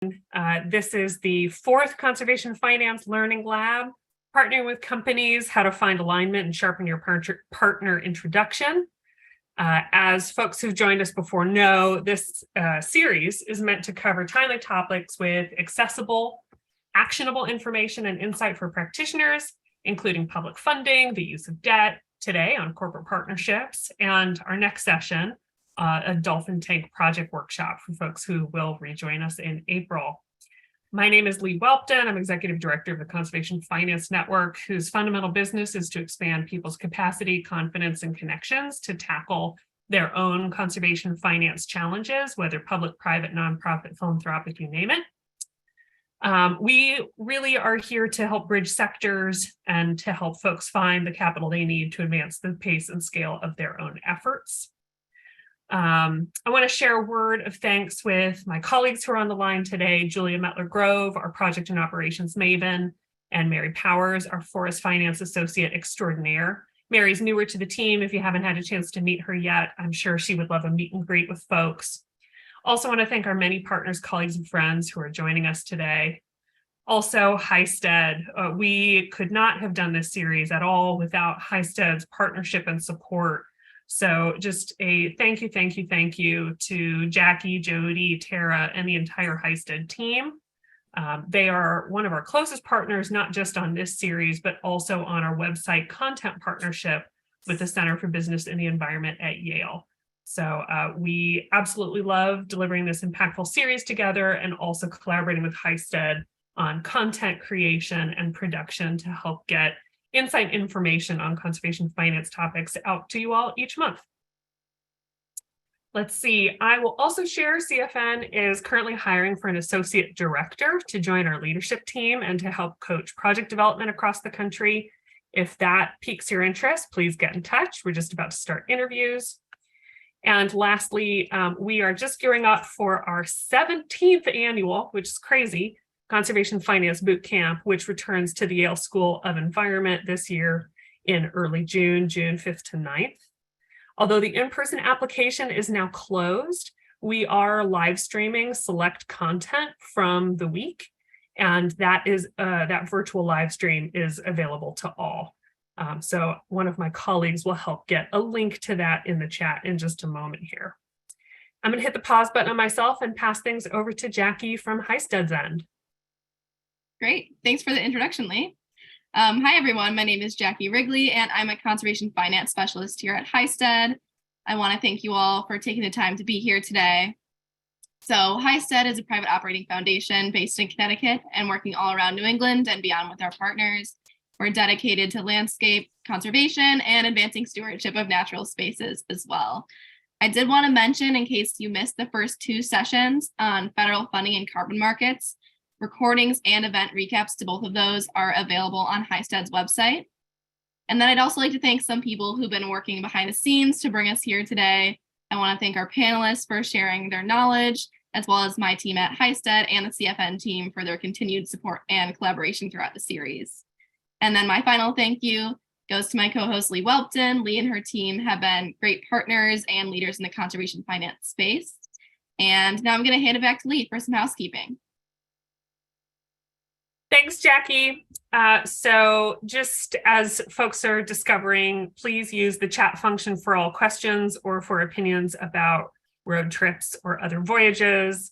This is the fourth Conservation Finance Learning Lab, partnering with companies, how to find alignment and sharpen your partner introduction. As folks who've joined us before know, this series is meant to cover timely topics with accessible, actionable information and insight for practitioners, including public funding, the use of debt, today on corporate partnerships, and our next session, a dolphin tank project workshop for folks who will rejoin us in April. My name is Lee Welpton. I'm Executive Director of the Conservation Finance Network, whose fundamental business is to expand people's capacity, confidence, and connections to tackle their own conservation finance challenges, whether public, private, nonprofit, philanthropic, you name it. We really are here to help bridge sectors and to help folks find the capital they need to advance the pace and scale of their own efforts. I want to share a word of thanks with my colleagues who are on the line today, Julia Mettler-Grove, our project and operations maven, and Mary Powers, our forest finance associate extraordinaire. Mary's newer to the team. If you haven't had a chance to meet her yet, I'm sure she would love a meet and greet with folks. Also want to thank our many partners, colleagues, and friends who are joining us today. Also, Hysted. We could not have done this series at all without Hysted's partnership and support. So just a thank you to Jackie, Jody, Tara, and the entire Hysted team. They are one of our closest partners, not just on this series, but also on our website content partnership with the Center for Business and the Environment at Yale. So we absolutely love delivering this impactful series together and also collaborating with Hysted on content creation and production to help get insight information on conservation finance topics out to you all each month. Let's see, I will also share CFN is currently hiring for an associate director to join our leadership team and to help coach project development across the country. If that piques your interest, please get in touch. We're just about to start interviews. And lastly, we are just gearing up for our 17th annual, which is crazy, Conservation Finance Boot Camp, which returns to the Yale School of Environment this year in early June 5th to 9th. Although the in-person application is now closed, we are live streaming select content from the week, and that virtual live stream is available to all. So one of my colleagues will help get a link to that in the chat in just a moment here. I'm going to hit the pause button on myself and pass things over to Jackie from Hysted's end. Great. Thanks for the introduction, Lee. Hi, everyone. My name is Jackie Wrigley, and I'm a conservation finance specialist here at Hysted. I want to thank you all for taking the time to be here today. So Hysted is a private operating foundation based in Connecticut and working all around New England and beyond with our partners. We're dedicated to landscape conservation and advancing stewardship of natural spaces as well. I did want to mention, in case you missed the first two sessions on federal funding and carbon markets, recordings and event recaps to both of those are available on Hysted's website. And then I'd also like to thank some people who've been working behind the scenes to bring us here today. I want to thank our panelists for sharing their knowledge, as well as my team at Hysted and the CFN team for their continued support and collaboration throughout the series. And then my final thank you goes to my co-host Lee Welpton. Lee and her team have been great partners and leaders in the conservation finance space. And now I'm going to hand it back to Lee for some housekeeping. Thanks, Jackie. So just as folks are discovering, please use the chat function for all questions or for opinions about road trips or other voyages.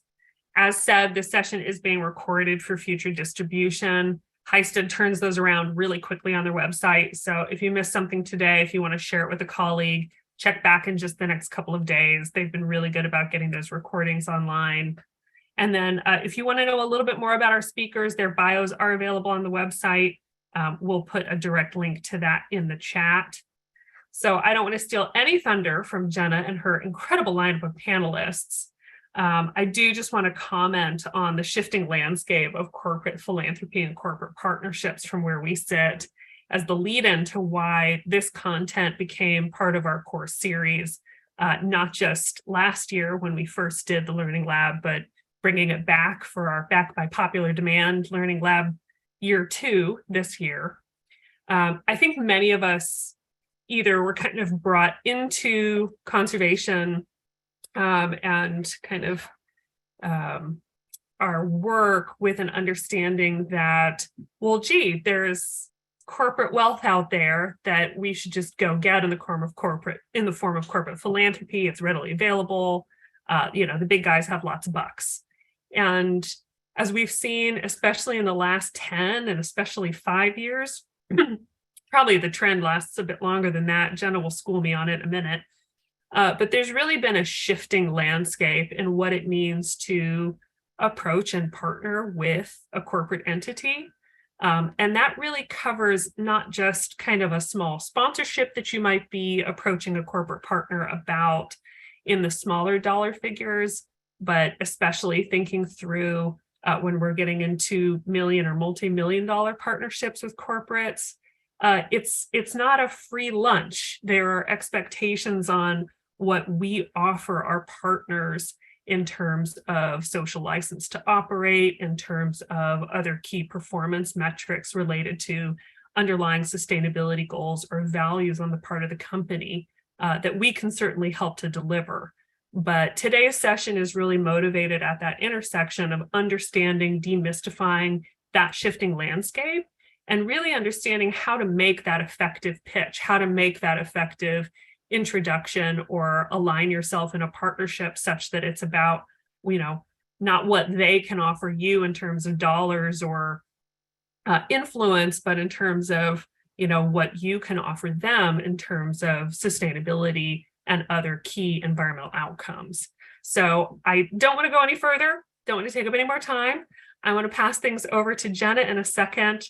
As said, this session is being recorded for future distribution. Hysted turns those around really quickly on their website. So if you missed something today, if you want to share it with a colleague, check back in just the next couple of days. They've been really good about getting those recordings online. And then if you want to know a little bit more about our speakers, their bios are available on the website. We'll put a direct link to that in the chat. So I don't want to steal any thunder from Jenna and her incredible lineup of panelists. I do just want to comment on the shifting landscape of corporate philanthropy and corporate partnerships from where we sit as the lead-in to why this content became part of our core series, not just last year when we first did the Learning Lab, but bringing it back for our Back by Popular Demand Learning Lab year 2 this year. I think many of us either were kind of brought into conservation and kind of our work with an understanding that, well, gee, there's corporate wealth out there that we should just go get in the form of corporate philanthropy. It's readily available. The big guys have lots of bucks. And as we've seen, especially in the last 10 and especially 5 years, probably the trend lasts a bit longer than that. Jenna will school me on it in a minute. But there's really been a shifting landscape in what it means to approach and partner with a corporate entity. And that really covers not just kind of a small sponsorship that you might be approaching a corporate partner about in the smaller dollar figures, but especially thinking through when we're getting into million or multi-million dollar partnerships with corporates. It's not a free lunch. There are expectations on what we offer our partners in terms of social license to operate, in terms of other key performance metrics related to underlying sustainability goals or values on the part of the company that we can certainly help to deliver. But today's session is really motivated at that intersection of understanding, demystifying that shifting landscape, and really understanding how to make that effective pitch, how to make that effective introduction or align yourself in a partnership such that it's about, not what they can offer you in terms of dollars or influence, but in terms of, what you can offer them in terms of sustainability and other key environmental outcomes. So I don't want to go any further. Don't want to take up any more time. I want to pass things over to Jenna in a second.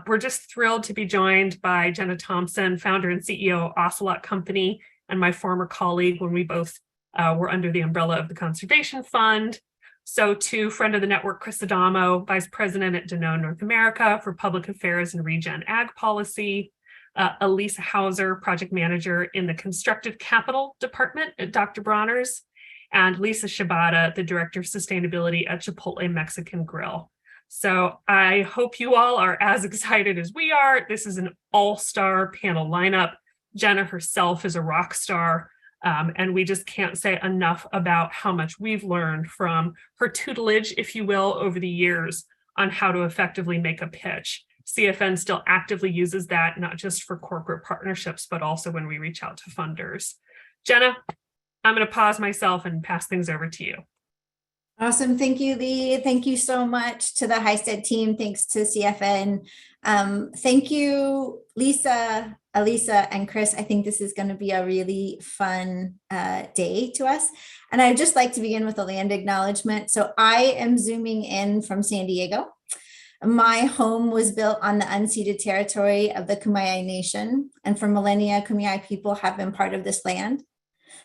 We're just thrilled to be joined by Jenna Thompson, founder and CEO of Ocelot Company, and my former colleague when we both were under the umbrella of the Conservation Fund. So to friend of the network, Chris Adamo, Vice President at Danone North America for Public Affairs and Regen Ag Policy, Elisa Hauser, Project Manager in the Constructive Capital Department at Dr. Bronner's, and Lisa Shibata, the Director of Sustainability at Chipotle Mexican Grill. So I hope you all are as excited as we are. This is an all-star panel lineup. Jenna herself is a rock star, and we just can't say enough about how much we've learned from her tutelage, if you will, over the years on how to effectively make a pitch. CFN still actively uses that, not just for corporate partnerships, but also when we reach out to funders. Jenna, I'm going to pause myself and pass things over to you. Awesome. Thank you, Lee. Thank you so much to the Highstead team. Thanks to CFN. Thank you, Lisa, Elisa, and Chris. I think this is going to be a really fun day to us. And I'd just like to begin with a land acknowledgement. So I am zooming in from San Diego. My home was built on the unceded territory of the Kumeyaay Nation. And for millennia, Kumeyaay people have been part of this land.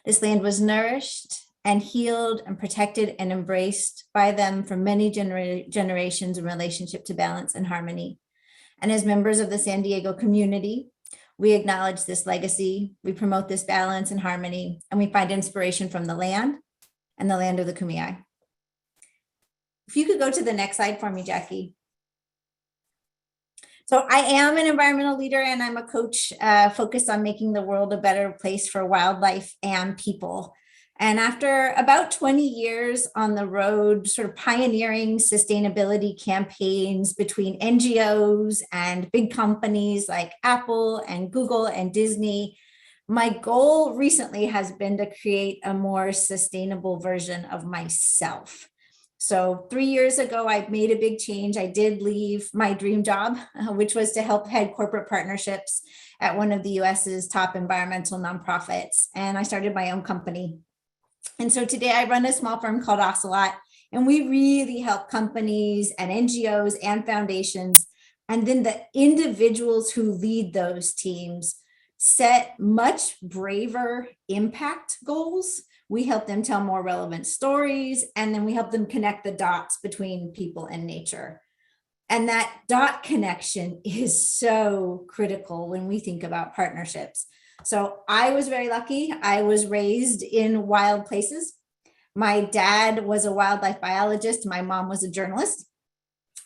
This land was nourished and healed and protected and embraced by them for many generations in relationship to balance and harmony. And as members of the San Diego community, we acknowledge this legacy, we promote this balance and harmony, and we find inspiration from the land and the land of the Kumeyaay. If you could go to the next slide for me, Jackie. So I am an environmental leader and I'm a coach focused on making the world a better place for wildlife and people. And after about 20 years on the road, sort of pioneering sustainability campaigns between NGOs and big companies like Apple and Google and Disney, my goal recently has been to create a more sustainable version of myself. So 3 years ago, I made a big change. I did leave my dream job, which was to help head corporate partnerships at one of the US's top environmental nonprofits. And I started my own company. And so today I run a small firm called Ocelot, and we really help companies and NGOs and foundations, and then the individuals who lead those teams set much braver impact goals. We help them tell more relevant stories, and then we help them connect the dots between people and nature. And that dot connection is so critical when we think about partnerships. So I was very lucky. I was raised in wild places. My dad was a wildlife biologist. My mom was a journalist.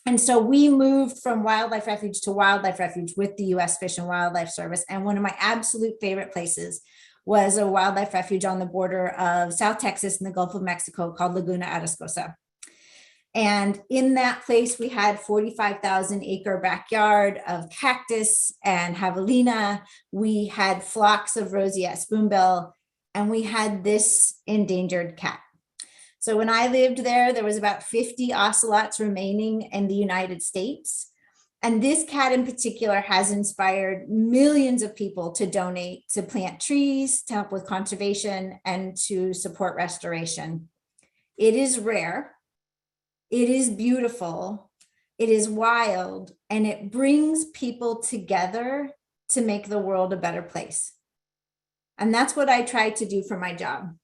And so we moved from wildlife refuge to wildlife refuge with the U.S. Fish and Wildlife Service. And one of my absolute favorite places was a wildlife refuge on the border of South Texas and the Gulf of Mexico called Laguna Atascosa. And in that place, we had 45,000 acre backyard of cactus and javelina. We had flocks of roseate spoonbill, and we had this endangered cat. So when I lived there, there was about 50 ocelots remaining in the United States. And this cat in particular has inspired millions of people to donate, to plant trees, to help with conservation, and to support restoration. It is rare. It is beautiful, it is wild, and it brings people together to make the world a better place. And that's what I try to do for my job.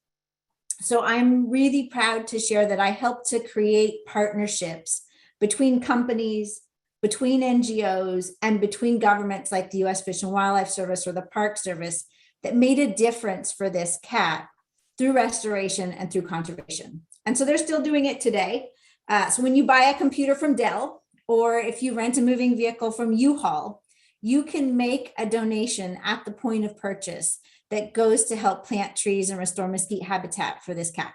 So I'm really proud to share that I helped to create partnerships between companies, between NGOs, and between governments like the US Fish and Wildlife Service or the Park Service that made a difference for this cat through restoration and through conservation. And so they're still doing it today. So when you buy a computer from Dell, or if you rent a moving vehicle from U-Haul, you can make a donation at the point of purchase that goes to help plant trees and restore mesquite habitat for this cat.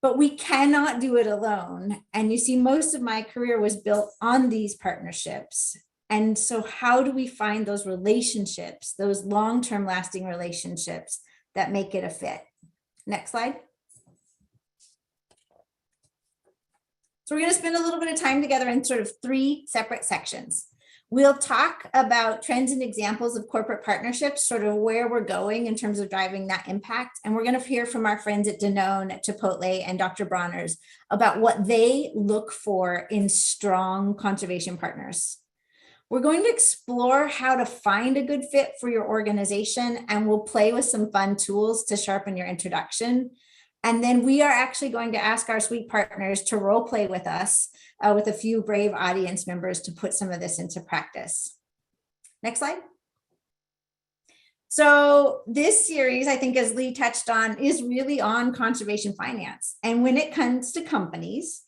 But we cannot do it alone. And you see, most of my career was built on these partnerships. And so how do we find those relationships, those long-term lasting relationships that make it a fit? Next slide. So we're going to spend a little bit of time together in sort of 3 separate sections. We'll talk about trends and examples of corporate partnerships, sort of where we're going in terms of driving that impact. And we're going to hear from our friends at Danone, at Chipotle, and Dr. Bronner's about what they look for in strong conservation partners. We're going to explore how to find a good fit for your organization, and we'll play with some fun tools to sharpen your introduction. And then we are actually going to ask our sweet partners to role play with us with a few brave audience members to put some of this into practice. Next slide. So this series, I think, as Lee touched on, is really on conservation finance. And when it comes to companies,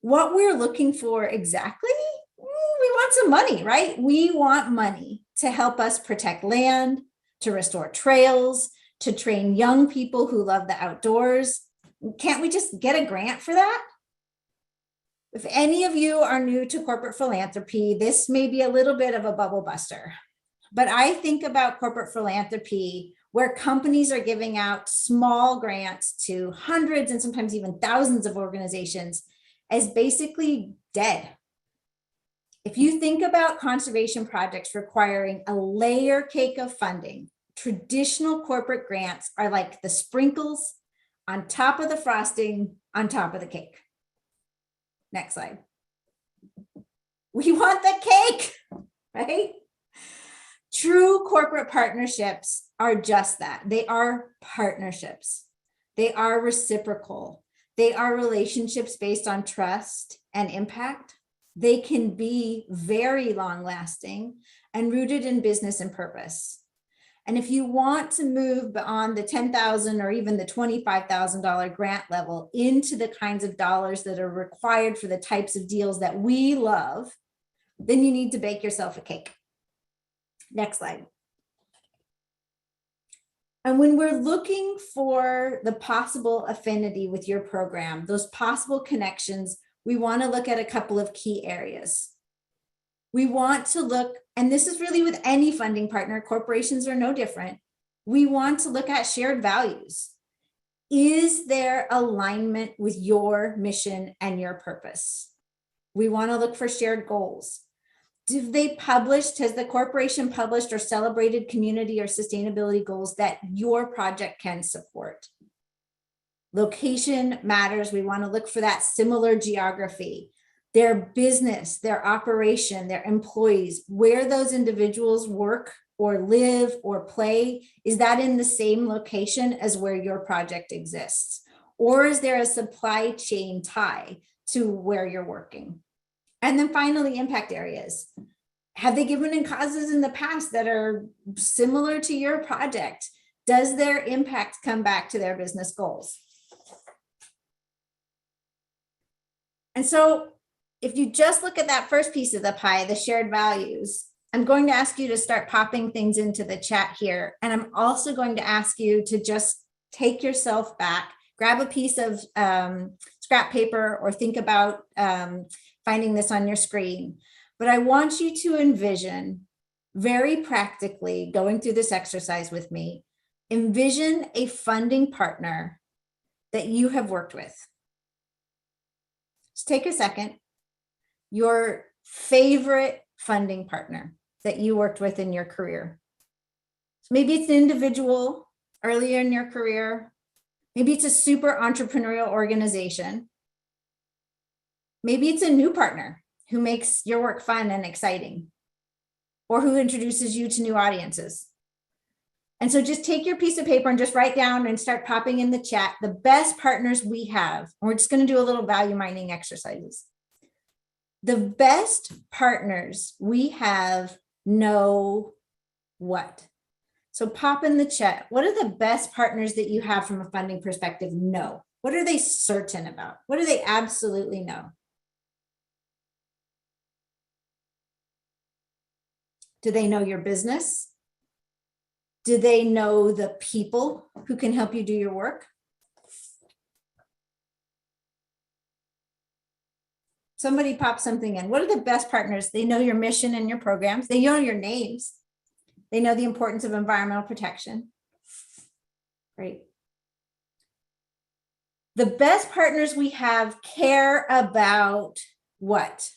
what we're looking for exactly, we want some money, right? We want money to help us protect land, to restore trails, to train young people who love the outdoors. Can't we just get a grant for that? If any of you are new to corporate philanthropy, this may be a little bit of a bubble buster. But I think about corporate philanthropy where companies are giving out small grants to hundreds and sometimes even thousands of organizations as basically dead. If you think about conservation projects requiring a layer cake of funding, traditional corporate grants are like the sprinkles on top of the frosting on top of the cake. Next slide. We want the cake, right? True corporate partnerships are just that. They are partnerships. They are reciprocal. They are relationships based on trust and impact. They can be very long-lasting and rooted in business and purpose. And if you want to move beyond the $10,000 or even the $25,000 grant level into the kinds of dollars that are required for the types of deals that we love, then you need to bake yourself a cake. Next slide. And when we're looking for the possible affinity with your program, those possible connections, we want to look at a couple of key areas. We want to look, and this is really with any funding partner, corporations are no different. We want to look at shared values. Is there alignment with your mission and your purpose? We want to look for shared goals. Have the corporation published or celebrated community or sustainability goals that your project can support? Location matters. We want to look for that similar geography. Their business, their operation, their employees, where those individuals work or live or play, is that in the same location as where your project exists? Or is there a supply chain tie to where you're working? And then finally, impact areas. Have they given in causes in the past that are similar to your project? Does their impact come back to their business goals? And so if you just look at that first piece of the pie, the shared values, I'm going to ask you to start popping things into the chat here. And I'm also going to ask you to just take yourself back, grab a piece of scrap paper or think about finding this on your screen. But I want you to envision very practically going through this exercise with me. Envision a funding partner that you have worked with. Just take a second. Your favorite funding partner that you worked with in your career. So maybe it's an individual earlier in your career. Maybe it's a super entrepreneurial organization. Maybe it's a new partner who makes your work fun and exciting, or who introduces you to new audiences. And so just take your piece of paper and just write down and start popping in the chat the best partners we have. And we're just going to do a little value mining exercises. The best partners we have know what? So pop in the chat. What are the best partners that you have from a funding perspective know? What are they certain about? What do they absolutely know? Do they know your business? Do they know the people who can help you do your work? Somebody pop something in. What are the best partners? They know your mission and your programs. They know your names. They know the importance of environmental protection. Great. The best partners we have care about what?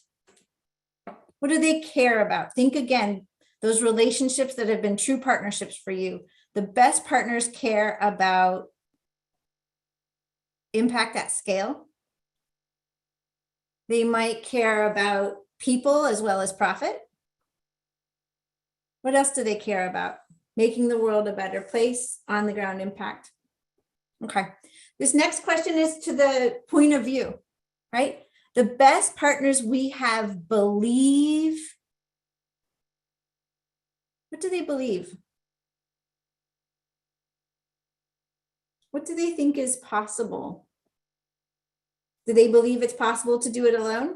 What do they care about? Think again. Those relationships that have been true partnerships for you. The best partners care about impact at scale. They might care about people as well as profit. What else do they care about? Making the world a better place, on the ground impact. Okay, this next question is to the point of view, right? The best partners we have believe. What do they believe? What do they think is possible? Do they believe it's possible to do it alone?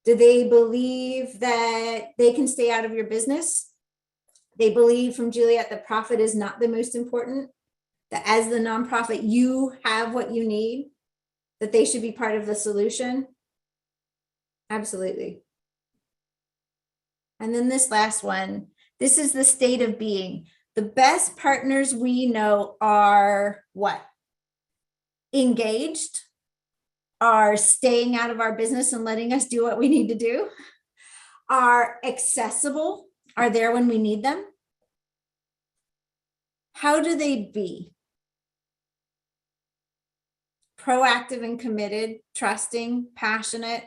Do they believe that they can stay out of your business? They believe from Juliet that profit is not the most important, that as the nonprofit, you have what you need, that they should be part of the solution? Absolutely. And then this last one. This is the state of being. The best partners we know are what? Engaged, are staying out of our business and letting us do what we need to do, are accessible, are there when we need them. How do they be? Proactive and committed, trusting, passionate.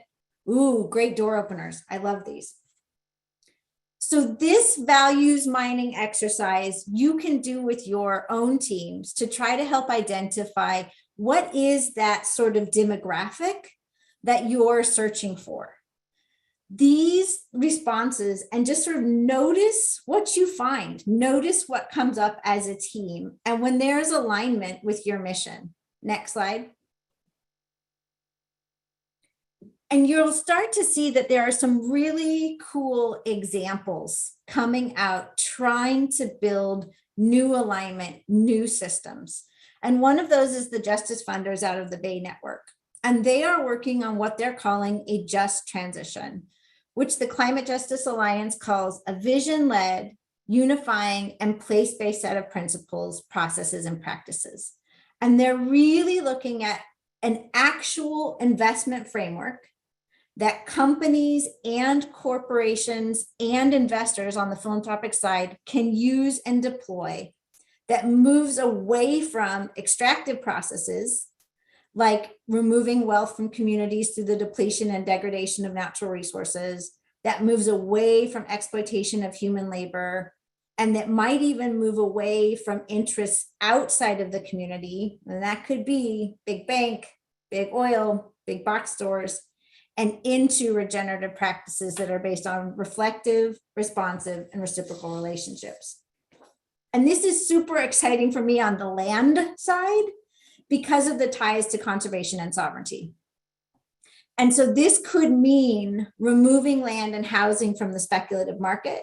Ooh, great door openers. I love these. So this values mining exercise you can do with your own teams to try to help identify what is that sort of demographic that you're searching for. These responses, and just sort of notice what you find, notice what comes up as a team, and when there's alignment with your mission. Next slide. And you'll start to see that there are some really cool examples coming out, trying to build new alignment, new systems. And one of those is the Justice Funders out of the Bay Network. And they are working on what they're calling a just transition, which the Climate Justice Alliance calls a vision-led, unifying, and place-based set of principles, processes, and practices. And they're really looking at an actual investment framework that companies and corporations and investors on the philanthropic side can use and deploy, that moves away from extractive processes like removing wealth from communities through the depletion and degradation of natural resources, that moves away from exploitation of human labor, and that might even move away from interests outside of the community. And that could be big bank, big oil, big box stores, and into regenerative practices that are based on reflective, responsive, and reciprocal relationships. And this is super exciting for me on the land side because of the ties to conservation and sovereignty. And so this could mean removing land and housing from the speculative market.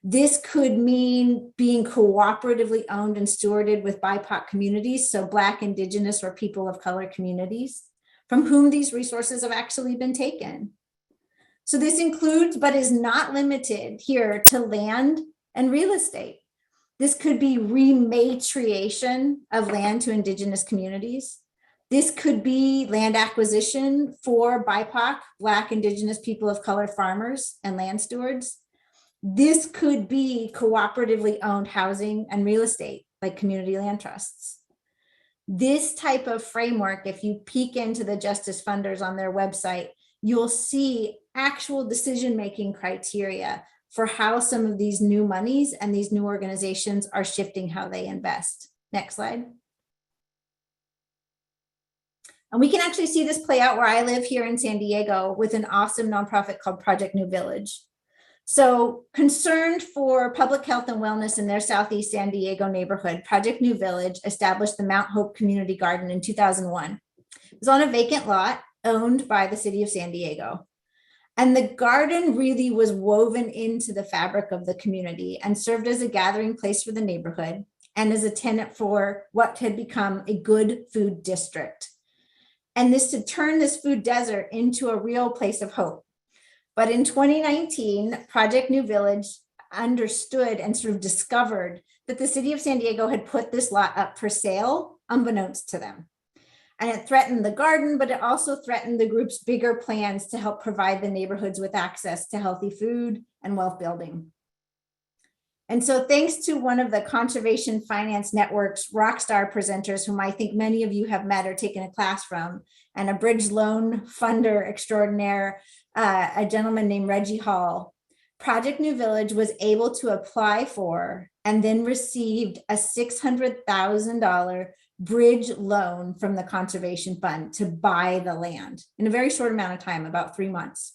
This could mean being cooperatively owned and stewarded with BIPOC communities, so Black, Indigenous, or people of color communities. from whom these resources have actually been taken. So this includes, but is not limited here to land and real estate. This could be rematriation of land to Indigenous communities. This could be land acquisition for BIPOC, Black, Indigenous, people of color farmers and land stewards. This could be cooperatively owned housing and real estate, like community land trusts. This type of framework, if you peek into the Justice Funders on their website, you'll see actual decision-making criteria for how some of these new monies and these new organizations are shifting how they invest. Next slide. And we can actually see this play out where I live here in San Diego with an awesome nonprofit called Project New Village. So concerned for public health and wellness in their Southeast San Diego neighborhood, Project New Village established the Mount Hope Community Garden in 2001. It was on a vacant lot owned by the city of San Diego. And the garden really was woven into the fabric of the community and served as a gathering place for the neighborhood and as a tenant for what had become a good food district. And this to turn this food desert into a real place of hope. But in 2019, Project New Village understood and sort of discovered that the city of San Diego had put this lot up for sale, unbeknownst to them. And it threatened the garden, but it also threatened the group's bigger plans to help provide the neighborhoods with access to healthy food and wealth building. And so thanks to one of the Conservation Finance Network's rockstar presenters, whom I think many of you have met or taken a class from, and a bridge loan funder extraordinaire, a gentleman named Reggie Hall, Project New Village was able to apply for and then received a $600,000 bridge loan from the Conservation Fund to buy the land in a very short amount of time, about 3 months.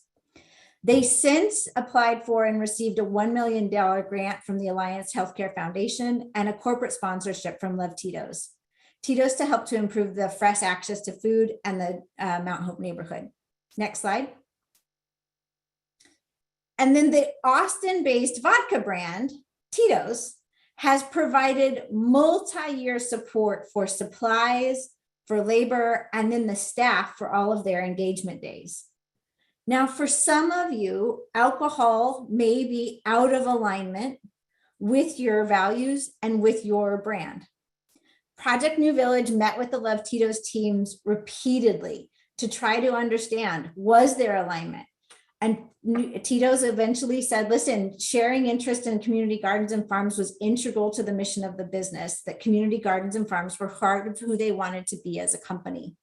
They since applied for and received a $1 million grant from the Alliance Healthcare Foundation and a corporate sponsorship from Love Tito's. Tito's to help to improve the fresh access to food and the Mount Hope neighborhood. Next slide. And then the Austin-based vodka brand, Tito's, has provided multi-year support for supplies, for labor, and then the staff for all of their engagement days. Now, for some of you, alcohol may be out of alignment with your values and with your brand. Project New Village met with the Love Tito's teams repeatedly to try to understand, was there alignment? And Tito's eventually said, listen, sharing interest in community gardens and farms was integral to the mission of the business, that community gardens and farms were part of who they wanted to be as a company.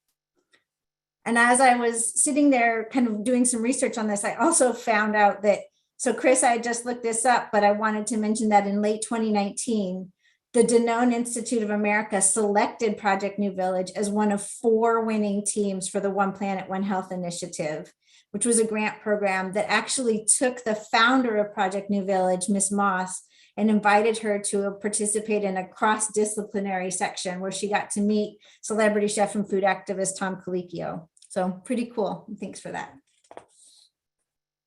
And as I was sitting there kind of doing some research on this, I also found out that, so Chris, I just looked this up, but I wanted to mention that in late 2019, the Danone Institute of America selected Project New Village as one of 4 winning teams for the One Planet, One Health initiative, which was a grant program that actually took the founder of Project New Village, Miss Moss, and invited her to participate in a cross-disciplinary section where she got to meet celebrity chef and food activist Tom Colicchio. So pretty cool. Thanks for that.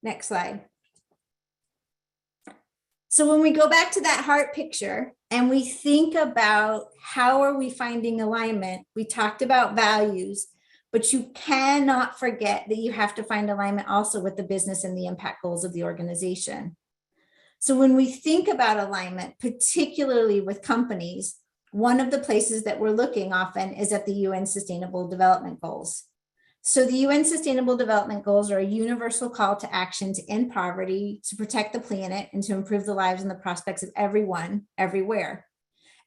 Next slide. So when we go back to that heart picture and we think about how are we finding alignment, we talked about values, but you cannot forget that you have to find alignment also with the business and the impact goals of the organization. So when we think about alignment, particularly with companies, one of the places that we're looking often is at the UN Sustainable Development Goals. So the UN Sustainable Development Goals are a universal call to action to end poverty, to protect the planet, and to improve the lives and the prospects of everyone, everywhere.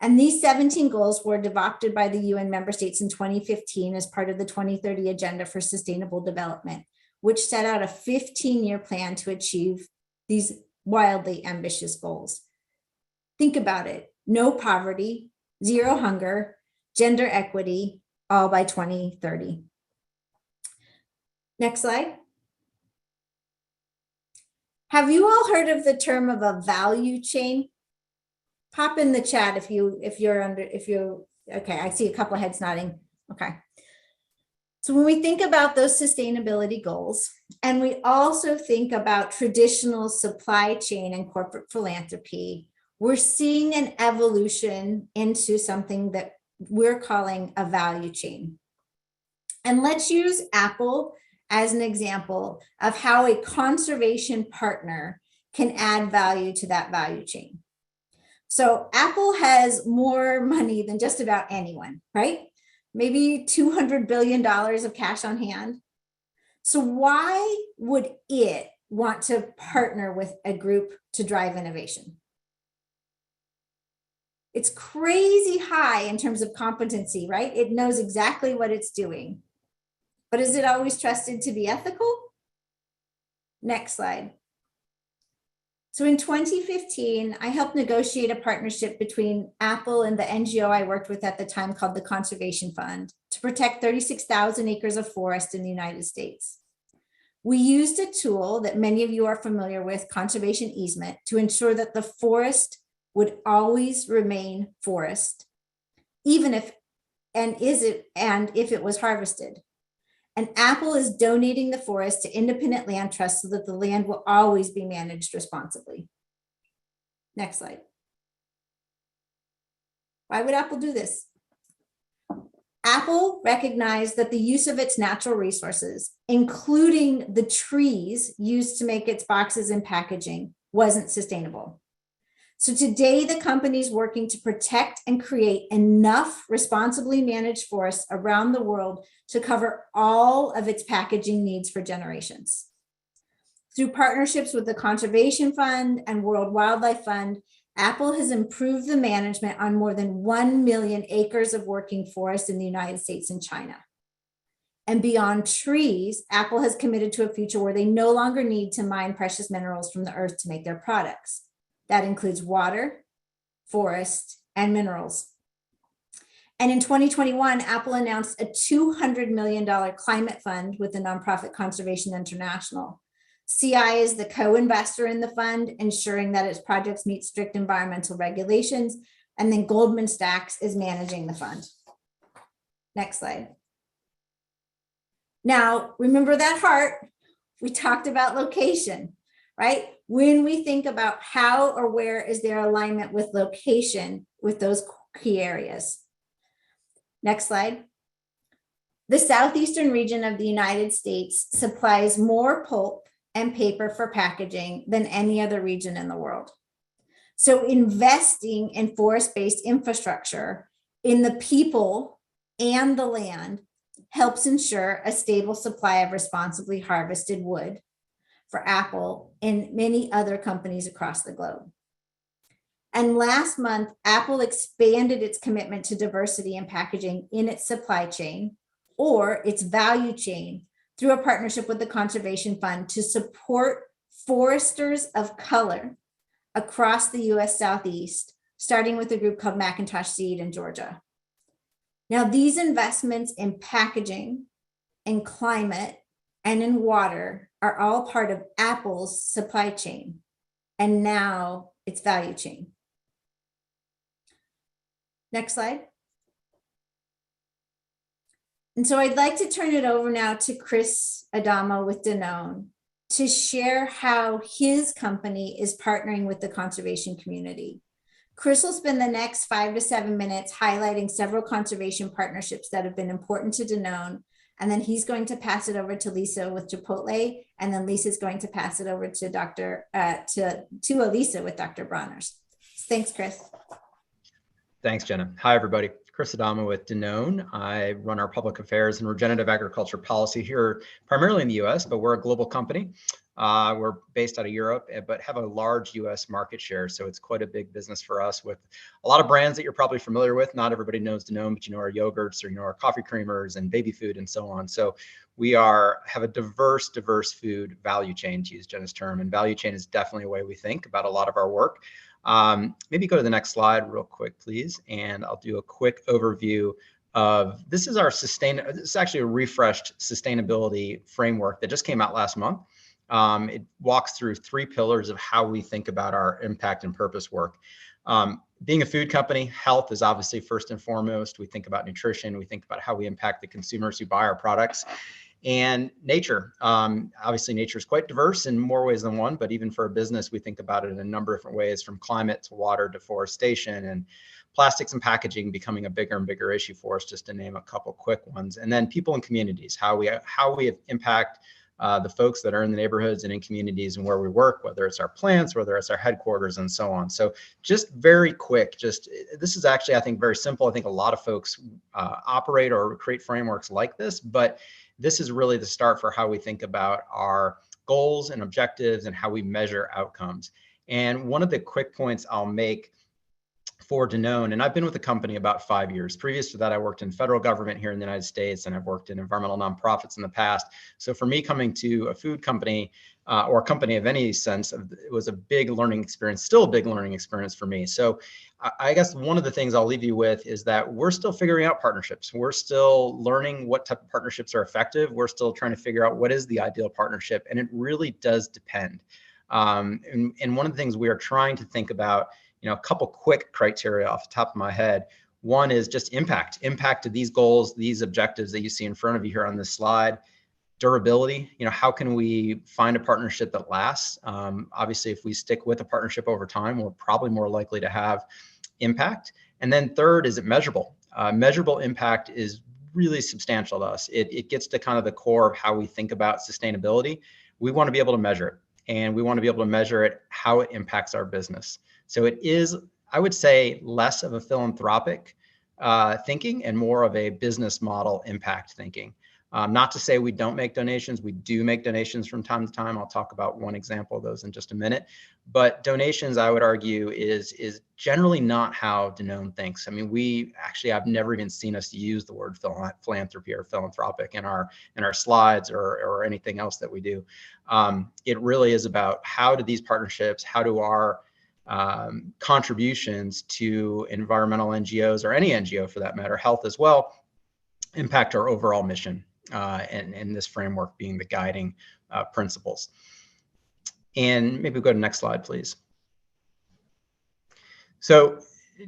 And these 17 goals were adopted by the UN member states in 2015 as part of the 2030 Agenda for Sustainable Development, which set out a 15-year plan to achieve these wildly ambitious goals. Think about it: no poverty, zero hunger, gender equity, all by 2030. Next slide. Have you all heard of the term of a value chain? Pop in the chat if you're okay. I see a couple of heads nodding. Okay. So when we think about those sustainability goals, and we also think about traditional supply chain and corporate philanthropy, we're seeing an evolution into something that we're calling a value chain. And let's use Apple as an example of how a conservation partner can add value to that value chain. So Apple has more money than just about anyone, right? Maybe $200 billion of cash on hand. So why would it want to partner with a group to drive innovation? It's crazy high in terms of competency, right? It knows exactly what it's doing. But is it always trusted to be ethical? Next slide. So in 2015, I helped negotiate a partnership between Apple and the NGO I worked with at the time called the Conservation Fund to protect 36,000 acres of forest in the United States. We used a tool that many of you are familiar with, conservation easement, to ensure that the forest would always remain forest, even if it was harvested. And Apple is donating the forest to independent land trusts so that the land will always be managed responsibly. Next slide. Why would Apple do this? Apple recognized that the use of its natural resources, including the trees used to make its boxes and packaging, wasn't sustainable. So today, the company is working to protect and create enough responsibly managed forests around the world to cover all of its packaging needs for generations. Through partnerships with the Conservation Fund and World Wildlife Fund, Apple has improved the management on more than 1 million acres of working forest in the United States and China. And beyond trees, Apple has committed to a future where they no longer need to mine precious minerals from the earth to make their products. That includes water, forest, and minerals. And in 2021, Apple announced a $200 million climate fund with the nonprofit Conservation International. CI is the co-investor in the fund, ensuring that its projects meet strict environmental regulations, and then Goldman Sachs is managing the fund. Next slide. Now, remember that heart? We talked about location, right? When we think about how or where is there alignment with location with those key areas. Next slide. The southeastern region of the United States supplies more pulp and paper for packaging than any other region in the world. So investing in forest-based infrastructure in the people and the land helps ensure a stable supply of responsibly harvested wood for Apple and many other companies across the globe. And last month, Apple expanded its commitment to diversity in packaging in its supply chain or its value chain through a partnership with the Conservation Fund to support foresters of color across the US Southeast, starting with a group called Macintosh Seed in Georgia. Now, these investments in packaging, in climate, and in water are all part of Apple's supply chain, and now its value chain. Next slide. And so I'd like to turn it over now to Chris Adamo with Danone to share how his company is partnering with the conservation community. Chris will spend the next 5 to 7 minutes highlighting several conservation partnerships that have been important to Danone. And then he's going to pass it over to Lisa with Chipotle. And then Lisa's going to pass it over to Elisa with Dr. Bronner's. Thanks, Chris. Thanks, Jenna. Hi, everybody. Chris Adamo with Danone. I run our public affairs and regenerative agriculture policy here, primarily in the US, but we're a global company. We're based out of Europe, but have a large US market share. So it's quite a big business for us with a lot of brands that you're probably familiar with. Not everybody knows Danone, but you know our yogurts or you know our coffee creamers and baby food and so on. So we have a diverse food value chain, to use Jenna's term. And value chain is definitely a way we think about a lot of our work. Maybe go to the next slide real quick, please. And I'll do a quick overview of, this is actually a refreshed sustainability framework that just came out last month. It walks through 3 pillars of how we think about our impact and purpose work. Being a food company, health is obviously first and foremost. We think about nutrition. We think about how we impact the consumers who buy our products. And nature. Obviously, nature is quite diverse in more ways than one, but even for a business, we think about it in a number of different ways, from climate to water, deforestation, and plastics and packaging becoming a bigger and bigger issue for us, just to name a couple quick ones. And then people and communities, how we impact the folks that are in the neighborhoods and in communities and where we work, whether it's our plants, whether it's our headquarters, and so on. So just very quick, this is actually, I think, very simple. I think a lot of folks operate or create frameworks like this, but this is really the start for how we think about our goals and objectives and how we measure outcomes. And one of the quick points I'll make for Danone, and I've been with the company about 5 years. Previous to that, I worked in federal government here in the United States, and I've worked in environmental nonprofits in the past. So for me, coming to a food company or a company of any sense, it was a big learning experience, still a big learning experience for me. So I guess one of the things I'll leave you with is that we're still figuring out partnerships. We're still learning what type of partnerships are effective. We're still trying to figure out what is the ideal partnership, and it really does depend. And one of the things we are trying to think about, a couple quick criteria off the top of my head. One is just impact to these goals, these objectives that you see in front of you here on this slide. Durability, how can we find a partnership that lasts? Obviously, if we stick with a partnership over time, we're probably more likely to have impact. And then third, is it measurable? Measurable impact is really substantial to us. It gets to kind of the core of how we think about sustainability. We want to be able to measure it, and we want to be able to measure it, how it impacts our business. So it is, I would say, less of a philanthropic thinking and more of a business model impact thinking. Not to say we don't make donations. We do make donations from time to time. I'll talk about one example of those in just a minute. But donations, I would argue, is generally not how Danone thinks. I mean, I've never even seen us use the word philanthropy or philanthropic in our slides or anything else that we do. It really is about how do these partnerships, how do our contributions to environmental NGOs, or any NGO for that matter, health as well, impact our overall mission, and this framework being the guiding principles. And maybe go to the next slide, please. So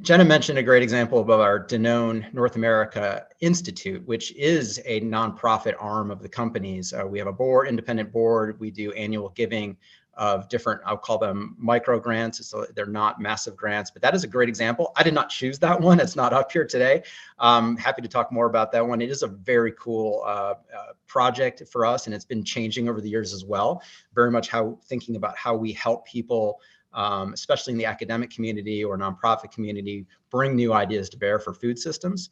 Jenna mentioned a great example of our Danone North America Institute, which is a nonprofit arm of the companies. We have a independent board. We do annual giving of different, I'll call them micro grants. So they're not massive grants, but that is a great example. I did not choose that one. It's not up here today. Happy to talk more about that one. It is a very cool project for us, and it's been changing over the years as well. Very much thinking about how we help people, especially in the academic community or nonprofit community, bring new ideas to bear for food systems.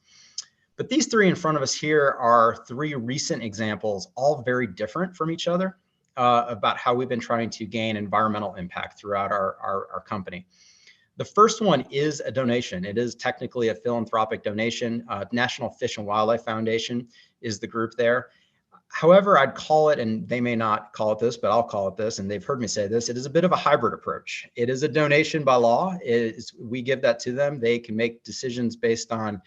But these three in front of us here are three recent examples, all very different from each other, about how we've been trying to gain environmental impact throughout our company. The first one is a donation. It is technically a philanthropic donation. National Fish and Wildlife Foundation is the group there. However, I'd call it, and they may not call it this, but I'll call it this, and they've heard me say this, it is a bit of a hybrid approach. It is a donation by law. We give that to them. They can make decisions based on,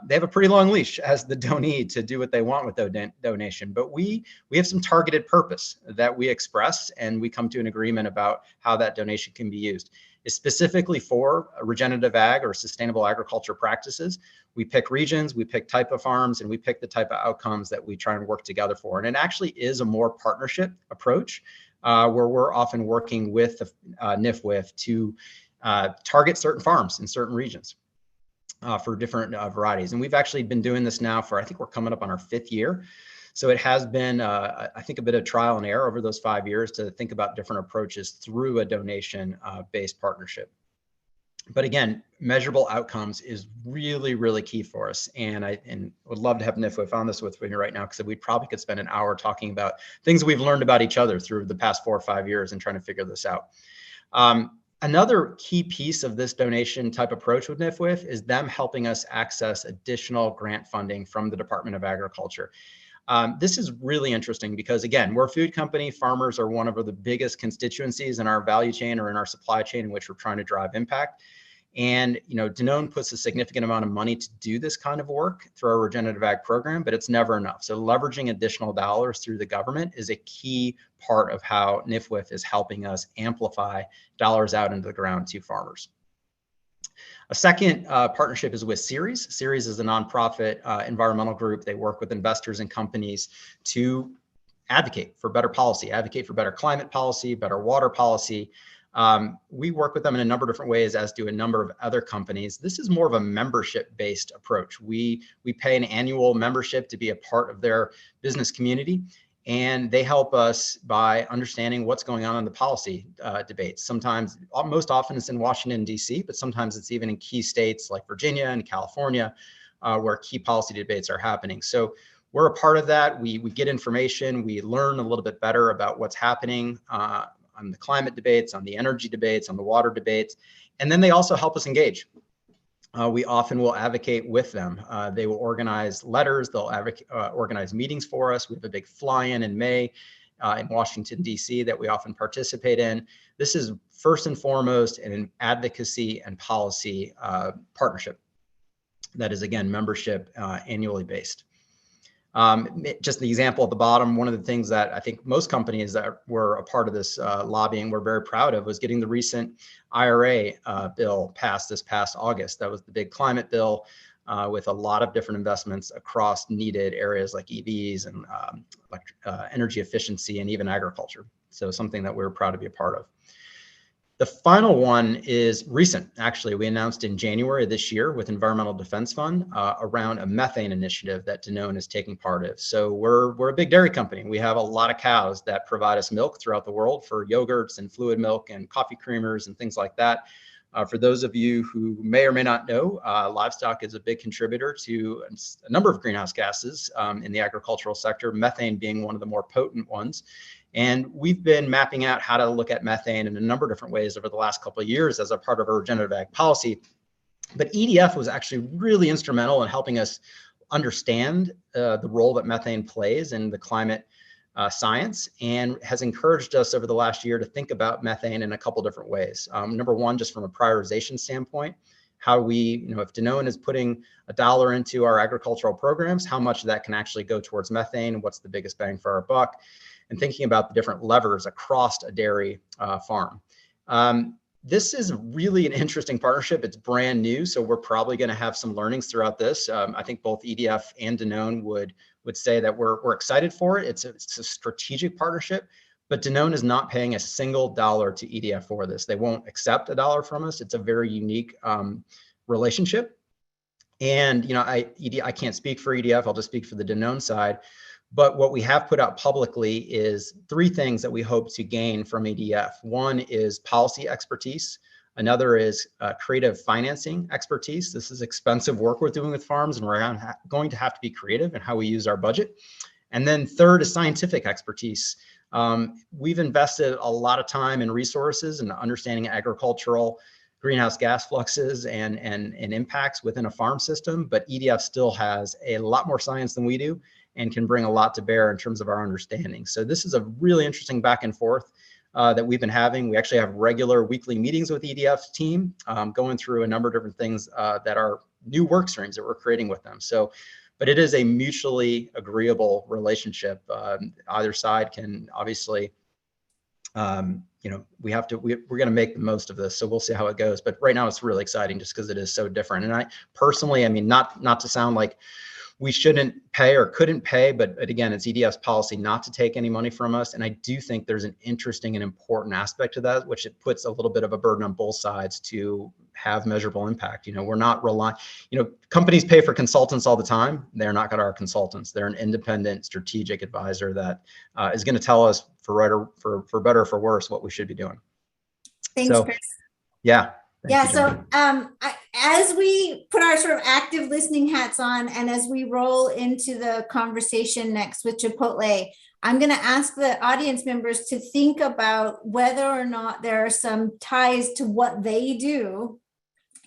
they have a pretty long leash as the donee to do what they want with the donation. But we have some targeted purpose that we express, and we come to an agreement about how that donation can be used. It's specifically for regenerative ag or sustainable agriculture practices. We pick regions, we pick type of farms, and we pick the type of outcomes that we try and work together for. And it actually is a more partnership approach where we're often working with the NIFWIF to target certain farms in certain regions for different varieties. And we've actually been doing this now for, I think we're coming up on our 5th year. So it has been, I think, a bit of trial and error over those 5 years to think about different approaches through a donation-based partnership. But again, measurable outcomes is really, really key for us. And I would love to have NIFWIF on this with me right now, because we probably could spend an hour talking about things we've learned about each other through the past 4 or 5 years and trying to figure this out. Another key piece of this donation type approach with NIFWIF is them helping us access additional grant funding from the Department of Agriculture. This is really interesting because, again, we're a food company. Farmers are one of the biggest constituencies in our value chain or in our supply chain in which we're trying to drive impact. And, Danone puts a significant amount of money to do this kind of work through our regenerative ag program, but it's never enough. So leveraging additional dollars through the government is a key part of how NIFWIF is helping us amplify dollars out into the ground to farmers. A second partnership is with Ceres. Ceres is a nonprofit environmental group. They work with investors and companies to advocate for better policy, advocate for better climate policy, better water policy. We work with them in a number of different ways, as do a number of other companies. This is more of a membership-based approach. We pay an annual membership to be a part of their business community, and they help us by understanding what's going on in the policy debates. Sometimes, most often it's in Washington, D.C., but sometimes it's even in key states like Virginia and California, where key policy debates are happening. So we're a part of that. We get information, we learn a little bit better about what's happening on the climate debates, on the energy debates, on the water debates, and then they also help us engage. We often will advocate with them. They will organize letters, they'll organize meetings for us. We have a big fly-in May in Washington, D.C. that we often participate in. This is first and foremost an advocacy and policy partnership that is, again, membership annually based. Just the example at the bottom, one of the things that I think most companies that were a part of this lobbying were very proud of was getting the recent IRA bill passed this past August. That was the big climate bill with a lot of different investments across needed areas like EVs and energy efficiency and even agriculture. So something that we're proud to be a part of. The final one is recent. Actually, we announced in January this year with Environmental Defense Fund around a methane initiative that Danone is taking part of. So we're a big dairy company. We have a lot of cows that provide us milk throughout the world for yogurts and fluid milk and coffee creamers and things like that. For those of you who may or may not know, livestock is a big contributor to a number of greenhouse gases in the agricultural sector, methane being one of the more potent ones. And we've been mapping out how to look at methane in a number of different ways over the last couple of years as a part of our regenerative ag policy. But EDF was actually really instrumental in helping us understand the role that methane plays in the climate science, and has encouraged us over the last year to think about methane in a couple different ways. Number one, just from a prioritization standpoint, how we, if Danone is putting $1 into our agricultural programs, how much of that can actually go towards methane? What's the biggest bang for our buck? And thinking about the different levers across a dairy farm. This is really an interesting partnership. It's brand new, so we're probably going to have some learnings throughout this. I think both EDF and Danone would say that we're excited for it. It's a strategic partnership, but Danone is not paying a single dollar to EDF for this. They won't accept $1 from us. It's a very unique relationship. And I can't speak for EDF. I'll just speak for the Danone side. But what we have put out publicly is 3 things that we hope to gain from EDF. One is policy expertise. Another is creative financing expertise. This is expensive work we're doing with farms, and we're going to have to be creative in how we use our budget. And then third is scientific expertise. We've invested a lot of time and resources in understanding agricultural greenhouse gas fluxes and impacts within a farm system, but EDF still has a lot more science than we do and can bring a lot to bear in terms of our understanding. So this is a really interesting back and forth that we've been having. We actually have regular weekly meetings with EDF's team, going through a number of different things that are new work streams that we're creating with them. So, but it is a mutually agreeable relationship. Either side can obviously, we're going to make the most of this. So we'll see how it goes. But right now it's really exciting just because it is so different. And I personally, not to sound like we shouldn't pay or couldn't pay, but again, it's EDF's policy not to take any money from us. And I do think there's an interesting and important aspect to that, which it puts a little bit of a burden on both sides to have measurable impact. We're not relying, companies pay for consultants all the time. They're not our consultants. They're an independent strategic advisor that is going to tell us for better or for worse what we should be doing. Thanks, Chris. Yeah. Yeah. So as we put our sort of active listening hats on, and as we roll into the conversation next with Chipotle, I'm going to ask the audience members to think about whether or not there are some ties to what they do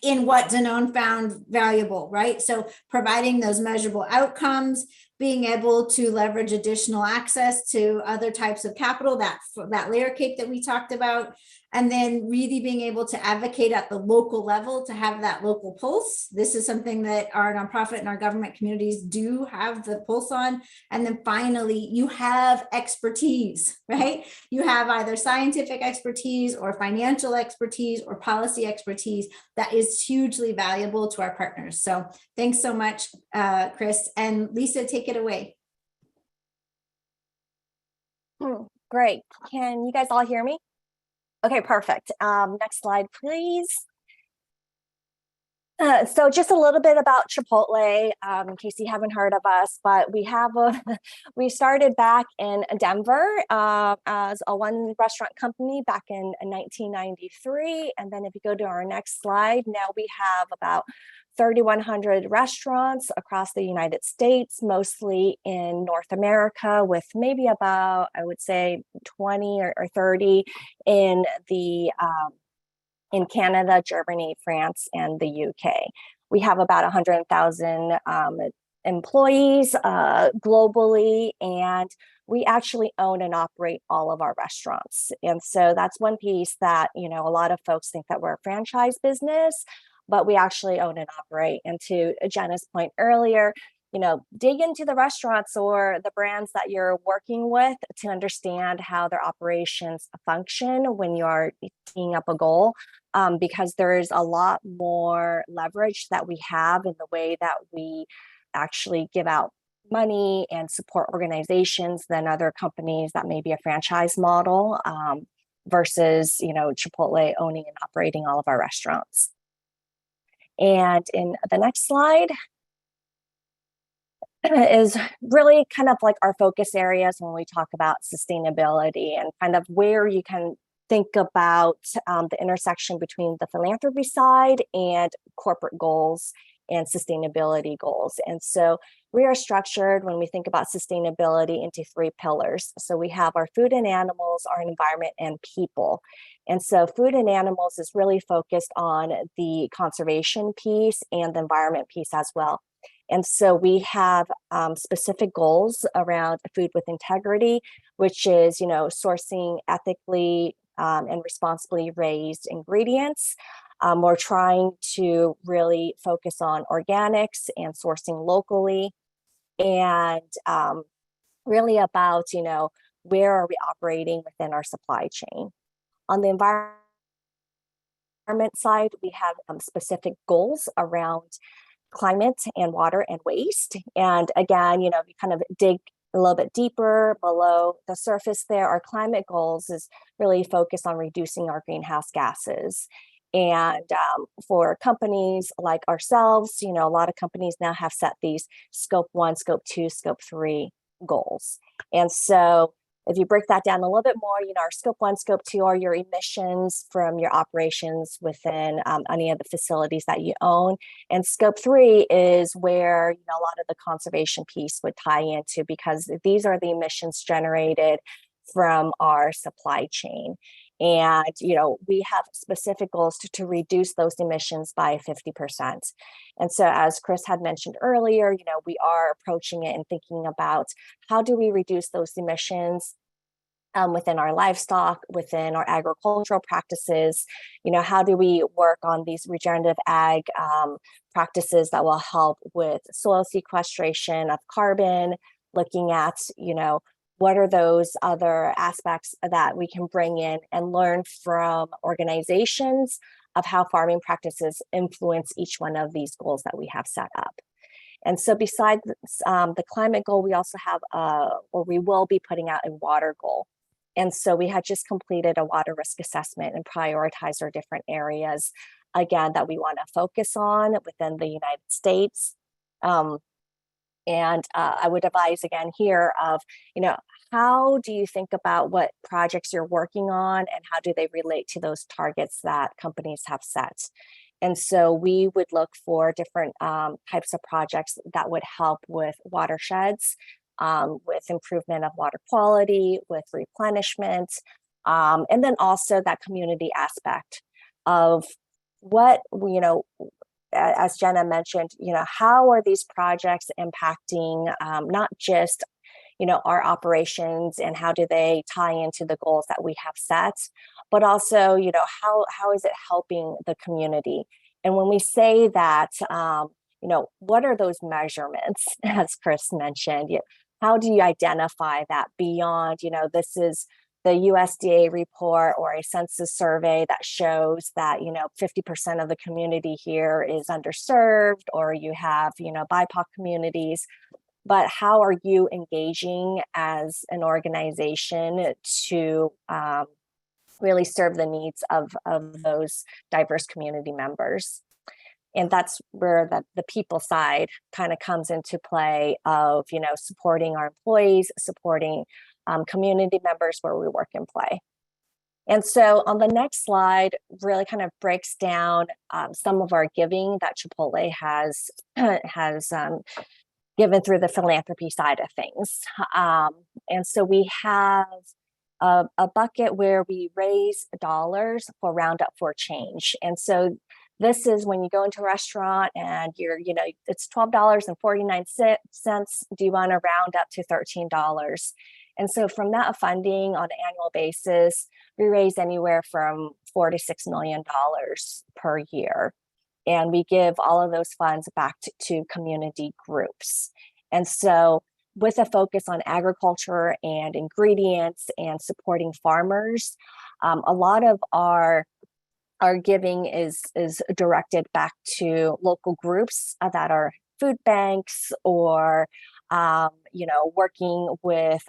in what Danone found valuable, right? So providing those measurable outcomes, being able to leverage additional access to other types of capital, that layer cake that we talked about, and then really being able to advocate at the local level to have that local pulse. This is something that our nonprofit and our government communities do have the pulse on. And then finally, you have expertise, right? You have either scientific expertise or financial expertise or policy expertise that is hugely valuable to our partners. So thanks so much, Chris. And Lisa, take it away. Great. Can you guys all hear me? Okay, perfect. Next slide, please. So just a little bit about Chipotle, in case you haven't heard of us, but we started back in Denver as a one restaurant company back in 1993. And then if you go to our next slide, now we have about 3,100 restaurants across the United States, mostly in North America, with maybe about, I would say, 20 or 30 in Canada, Germany, France, and the UK. We have about 100,000 employees globally, and we actually own and operate all of our restaurants. And so that's one piece that, a lot of folks think that we're a franchise business, but we actually own and operate. And to Jenna's point earlier, dig into the restaurants or the brands that you're working with to understand how their operations function when you're teeing up a goal, because there is a lot more leverage that we have in the way that we actually give out money and support organizations than other companies that may be a franchise model versus, Chipotle owning and operating all of our restaurants. And in the next slide is really kind of like our focus areas when we talk about sustainability and kind of where you can think about the intersection between the philanthropy side and corporate goals and sustainability goals. And so we are structured when we think about sustainability into 3 pillars. So we have our food and animals, our environment, and people. And so food and animals is really focused on the conservation piece and the environment piece as well. And so we have specific goals around food with integrity, which is, sourcing ethically and responsibly raised ingredients. We're trying to really focus on organics and sourcing locally, and really about, where are we operating within our supply chain. On the environment side, we have specific goals around climate and water and waste. And again, you kind of dig a little bit deeper below the surface there. Our climate goals is really focused on reducing our greenhouse gases. And for companies like ourselves, a lot of companies now have set these scope 1, scope 2, scope 3 goals. And so if you break that down a little bit more, our scope 1, scope 2 are your emissions from your operations within any of the facilities that you own. And scope 3 is where, a lot of the conservation piece would tie into, because these are the emissions generated from our supply chain. And, we have specific goals to reduce those emissions by 50%. And so as Chris had mentioned earlier, we are approaching it and thinking about how do we reduce those emissions within our livestock, within our agricultural practices, how do we work on these regenerative ag practices that will help with soil sequestration of carbon, looking at, what are those other aspects that we can bring in and learn from organizations of how farming practices influence each one of these goals that we have set up. And so besides the climate goal, we also have, or we will be putting out a water goal. And so we had just completed a water risk assessment and prioritized our different areas, again, that we want to focus on within the United States. And I would advise again here of, how do you think about what projects you're working on and how do they relate to those targets that companies have set? And so we would look for different types of projects that would help with watersheds, with improvement of water quality, with replenishment, and then also that community aspect of what, as Jenna mentioned, how are these projects impacting not just our operations and how do they tie into the goals that we have set, but also, how is it helping the community? And when we say that, what are those measurements, as Chris mentioned? How do you identify that beyond, this is the USDA report or a census survey that shows that, 50% of the community here is underserved, or you have, BIPOC communities. But how are you engaging as an organization to really serve the needs of those diverse community members? And that's where the people side kind of comes into play of, supporting our employees, supporting community members where we work and play. And so on the next slide really kind of breaks down some of our giving that Chipotle has given through the philanthropy side of things. And so we have a bucket where we raise dollars for Round Up for Change. And so this is when you go into a restaurant and it's $12.49. Do you want to round up to $13? And so from that funding on an annual basis, we raise anywhere from $4 to $6 million per year. And we give all of those funds back to community groups. And so with a focus on agriculture and ingredients and supporting farmers, a lot of our giving is directed back to local groups that are food banks or, working with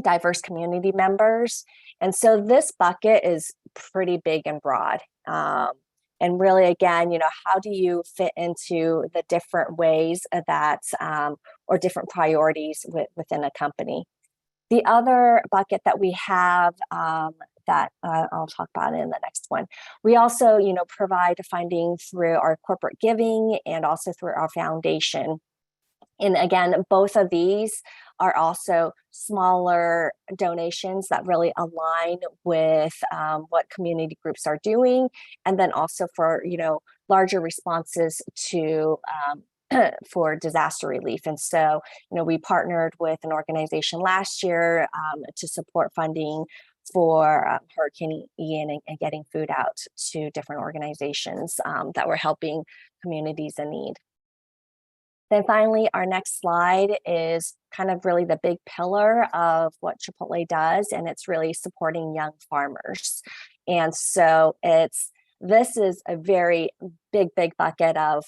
diverse community members. And so this bucket is pretty big and broad. And really, again, how do you fit into the different ways that, or different priorities within a company? The other bucket that we have that I'll talk about in the next one. We also, provide funding through our corporate giving and also through our foundation. And again, both of these are also smaller donations that really align with what community groups are doing. And then also for, larger responses to for disaster relief. And so, we partnered with an organization last year to support funding for Hurricane Ian and getting food out to different organizations that were helping communities in need. Then finally, our next slide is kind of really the big pillar of what Chipotle does, and it's really supporting young farmers. And so this is a very big bucket of,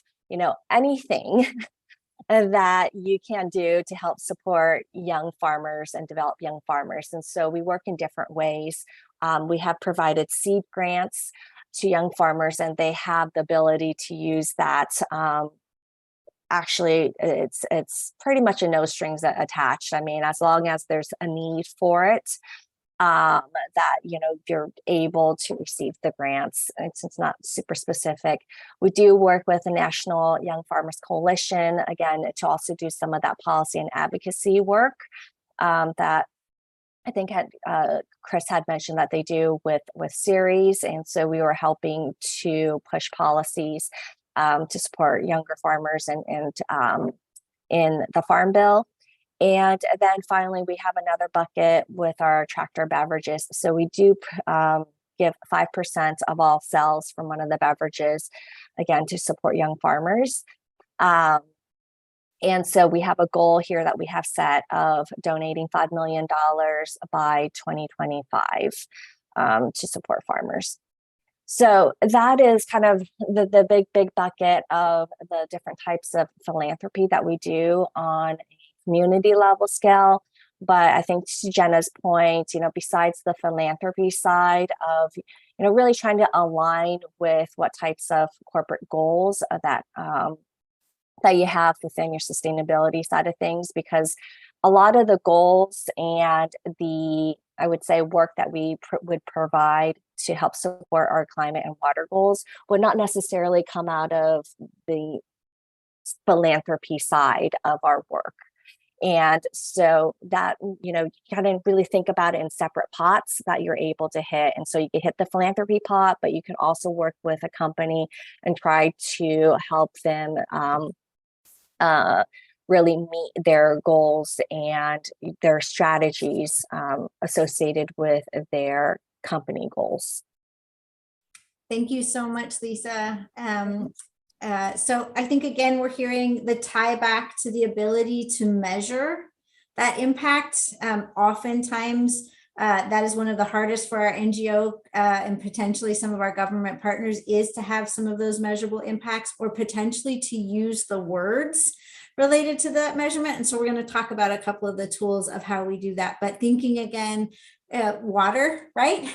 anything that you can do to help support young farmers and develop young farmers. And so we work in different ways. We have provided seed grants to young farmers, and they have the ability to use that. Actually, it's pretty much a no strings attached. I mean, as long as there's a need for it, that you're able to receive the grants. It's not super specific. We do work with the National Young Farmers Coalition, again, to also do some of that policy and advocacy work that I think Chris had mentioned that they do with series. And so we were helping to push policies to support younger farmers and in the Farm Bill. And then finally, we have another bucket with our tractor beverages. So we do give 5% of all sales from one of the beverages, again, to support young farmers. And so we have a goal here that we have set of donating $5 million by 2025 to support farmers. So that is kind of the big bucket of the different types of philanthropy that we do on a community level scale. But I think to Jenna's point, besides the philanthropy side of, really trying to align with what types of corporate goals that you have within your sustainability side of things, because a lot of the goals and the, I would say, work that we would provide to help support our climate and water goals would not necessarily come out of the philanthropy side of our work. And so that, you know, you kind of really think about it in separate pots that you're able to hit. And so you can hit the philanthropy pot, but you can also work with a company and try to help them really meet their goals and their strategies associated with their company goals. Thank you so much, Lisa. So I think, again, we're hearing the tie back to the ability to measure that impact. Oftentimes, that is one of the hardest for our NGO and potentially some of our government partners, is to have some of those measurable impacts, or potentially to use the words related to that measurement. And so we're going to talk about a couple of the tools of how we do that. But thinking again, water, right?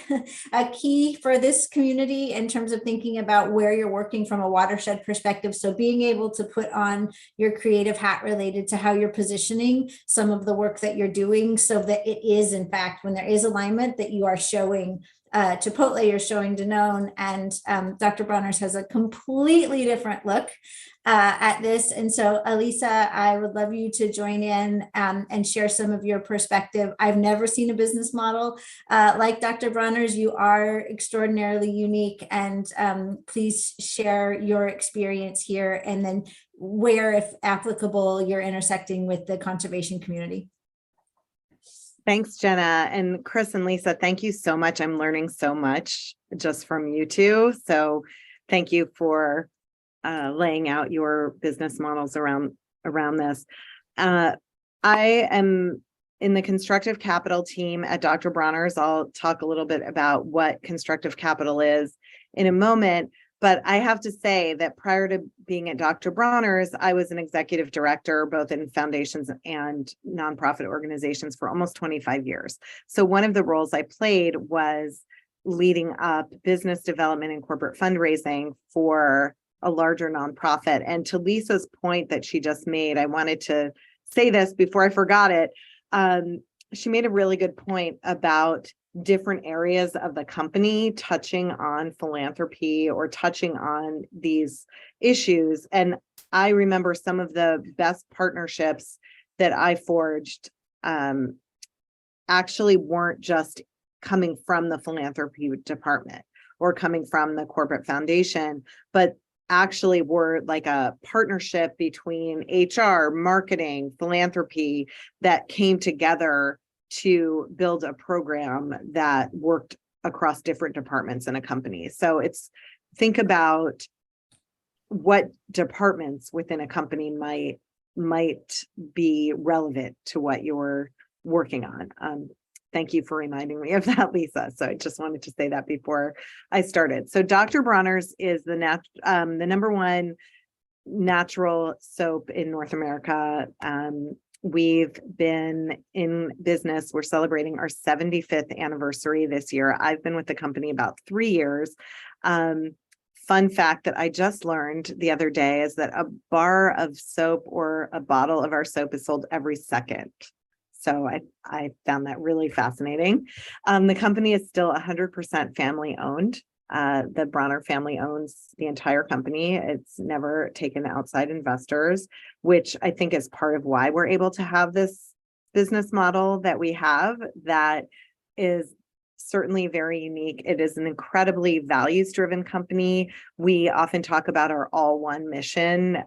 A key for this community in terms of thinking about where you're working from a watershed perspective. So being able to put on your creative hat related to how you're positioning some of the work that you're doing, so that it is, in fact, when there is alignment, that you are showing Chipotle, you're showing Danone, and Dr. Bronner's has a completely different look at this. And so, Elisa, I would love you to join in and share some of your perspective. I've never seen a business model like Dr. Bronner's. You are extraordinarily unique, and please share your experience here, and then where, if applicable, you're intersecting with the conservation community. Thanks, Jenna. And Chris and Lisa, thank you so much. I'm learning so much just from you two. So thank you for laying out your business models around this. I am in the constructive capital team at Dr. Bronner's. I'll talk a little bit about what constructive capital is in a moment. But I have to say that prior to being at Dr. Bronner's, I was an executive director, both in foundations and nonprofit organizations, for almost 25 years. So one of the roles I played was leading up business development and corporate fundraising for a larger nonprofit. And to Lisa's point that she just made, I wanted to say this before I forgot it. She made a really good point about different areas of the company touching on philanthropy or touching on these issues. And I remember some of the best partnerships that I forged actually weren't just coming from the philanthropy department or coming from the corporate foundation, but actually were like a partnership between HR, marketing, philanthropy that came together to build a program that worked across different departments in a company. So think about what departments within a company might be relevant to what you're working on. Thank you for reminding me of that, Lisa. So I just wanted to say that before I started. So Dr. Bronner's is the number one natural soap in North America. We've been in business. We're celebrating our 75th anniversary this year. I've been with the company about 3 years. Fun fact that I just learned the other day is that a bar of soap or a bottle of our soap is sold every second. So I found that really fascinating. The company is still 100% family owned. The Bronner family owns the entire company. It's never taken outside investors, which I think is part of why we're able to have this business model that we have that is certainly very unique. It is an incredibly values-driven company. We often talk about our all-one mission.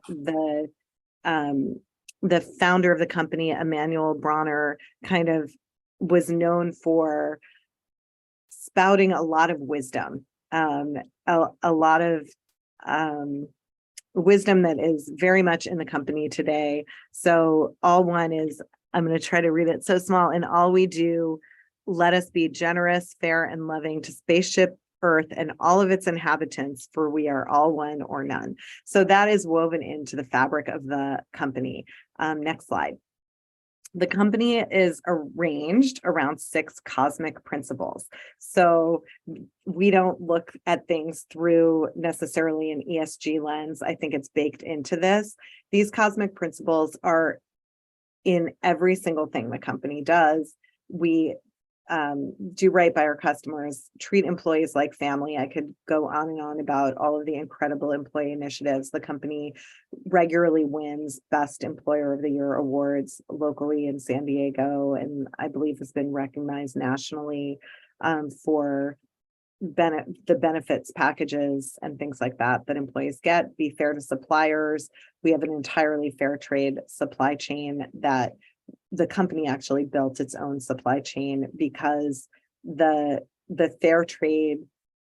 The founder of the company, Emanuel Bronner, kind of was known for spouting a lot of wisdom. A lot of wisdom that is very much in the company today. So all one is, I'm going to try to read it so small. In all we do, let us be generous, fair, and loving to spaceship Earth and all of its inhabitants, for we are all one or none. So that is woven into the fabric of the company. Next slide. The company is arranged around 6 cosmic principles. So we don't look at things through necessarily an ESG lens. I think it's baked into this. These cosmic principles are in every single thing the company does. We do right by our customers, treat employees like family. I could go on and on about all of the incredible employee initiatives. The company regularly wins Best Employer of the Year awards locally in San Diego, and I believe has been recognized nationally for the benefits packages and things like that employees get. Be fair to suppliers. We have an entirely fair trade supply chain that the company actually built its own supply chain because the fair trade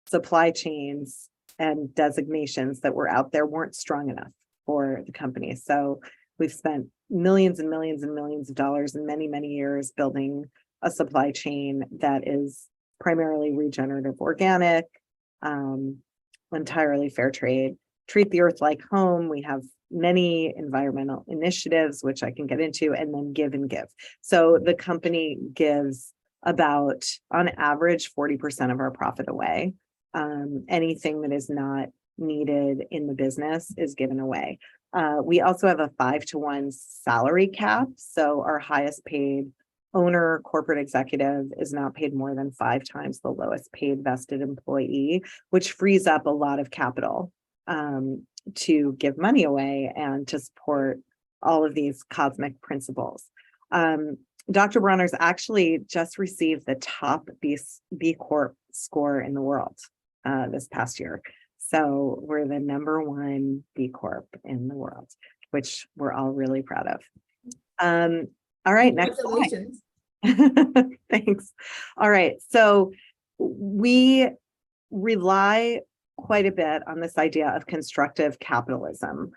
supply chains and designations that were out there weren't strong enough for the company. So we've spent millions and millions and millions of dollars in many, many years building a supply chain that is primarily regenerative organic, entirely fair trade, treat the earth like home. We have many environmental initiatives, which I can get into, and then give and give. So the company gives about, on average, 40% of our profit away. Anything that is not needed in the business is given away. We also have a 5-to-1 salary cap. So our highest paid owner, corporate executive, is not paid more than 5 times the lowest paid vested employee, which frees up a lot of capital to give money away and to support all of these cosmic principles. Dr. Bronner's actually just received the top B Corp score in the world this past year. So we're the #1 B Corp in the world, which we're all really proud of. All right, next slide. Thanks. All right, so we rely quite a bit on this idea of constructive capitalism.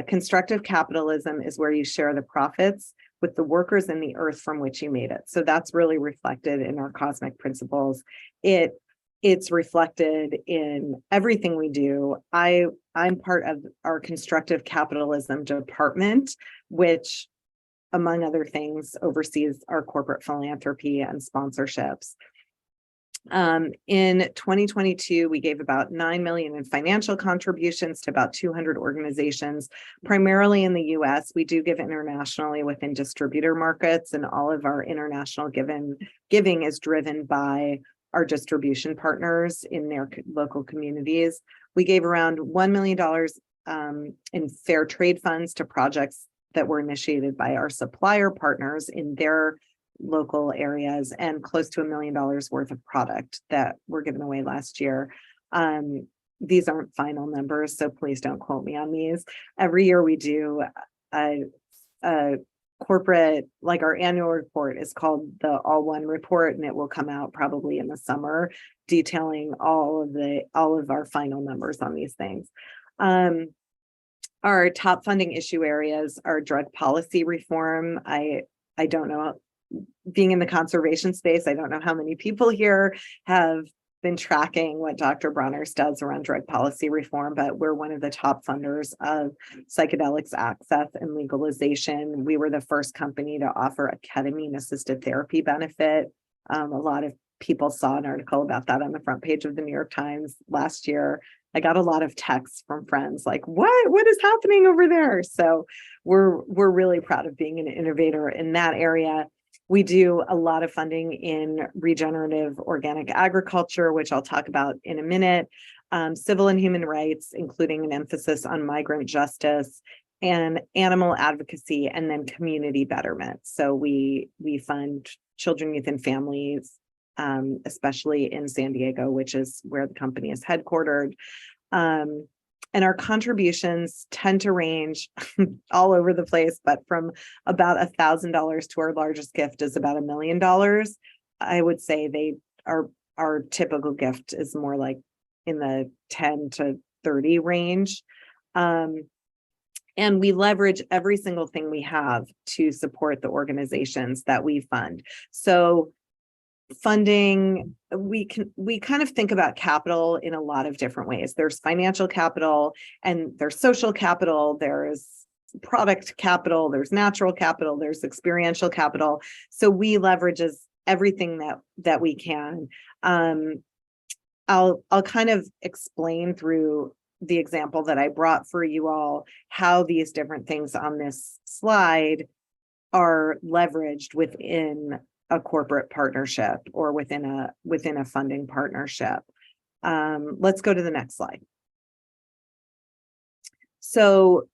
Constructive capitalism is where you share the profits with the workers in the earth from which you made it. So that's really reflected in our cosmic principles. It's reflected in everything we do. I'm part of our constructive capitalism department, which, among other things, oversees our corporate philanthropy and sponsorships. In 2022, we gave about $9 million in financial contributions to about 200 organizations, primarily in the US. We do give internationally within distributor markets, and all of our international giving is driven by our distribution partners in their local communities. We gave around $1 million in fair trade funds to projects that were initiated by our supplier partners in their local areas, and close to $1 million worth of product that were given away last year. These aren't final numbers, so please don't quote me on these. Every year we do a corporate, like our annual report is called the All One Report, and it will come out probably in the summer, detailing all of our final numbers on these things. Our top funding issue areas are drug policy reform. I don't know, being in the conservation space, I don't know how many people here have been tracking what Dr. Bronner's does around drug policy reform, but we're one of the top funders of psychedelics access and legalization. We were the first company to offer a ketamine-assisted therapy benefit. A lot of people saw an article about that on the front page of the New York Times last year. I got a lot of texts from friends like, what is happening over there? So we're really proud of being an innovator in that area. We do a lot of funding in regenerative organic agriculture, which I'll talk about in a minute, civil and human rights, including an emphasis on migrant justice and animal advocacy, and then community betterment. So we fund children, youth, and families, especially in San Diego, which is where the company is headquartered. And our contributions tend to range all over the place, but from about $1,000 to our largest gift is about $1 million. I would say our typical gift is more like in the 10 to 30 range. And we leverage every single thing we have to support the organizations that we fund. So funding, we kind of think about capital in a lot of different ways. There's financial capital, and there's social capital, there's product capital, there's natural capital, there's experiential capital. So we leverage everything that we can. I'll kind of explain through the example that I brought for you all how these different things on this slide are leveraged within a corporate partnership or within a funding partnership. Let's go to the next slide. So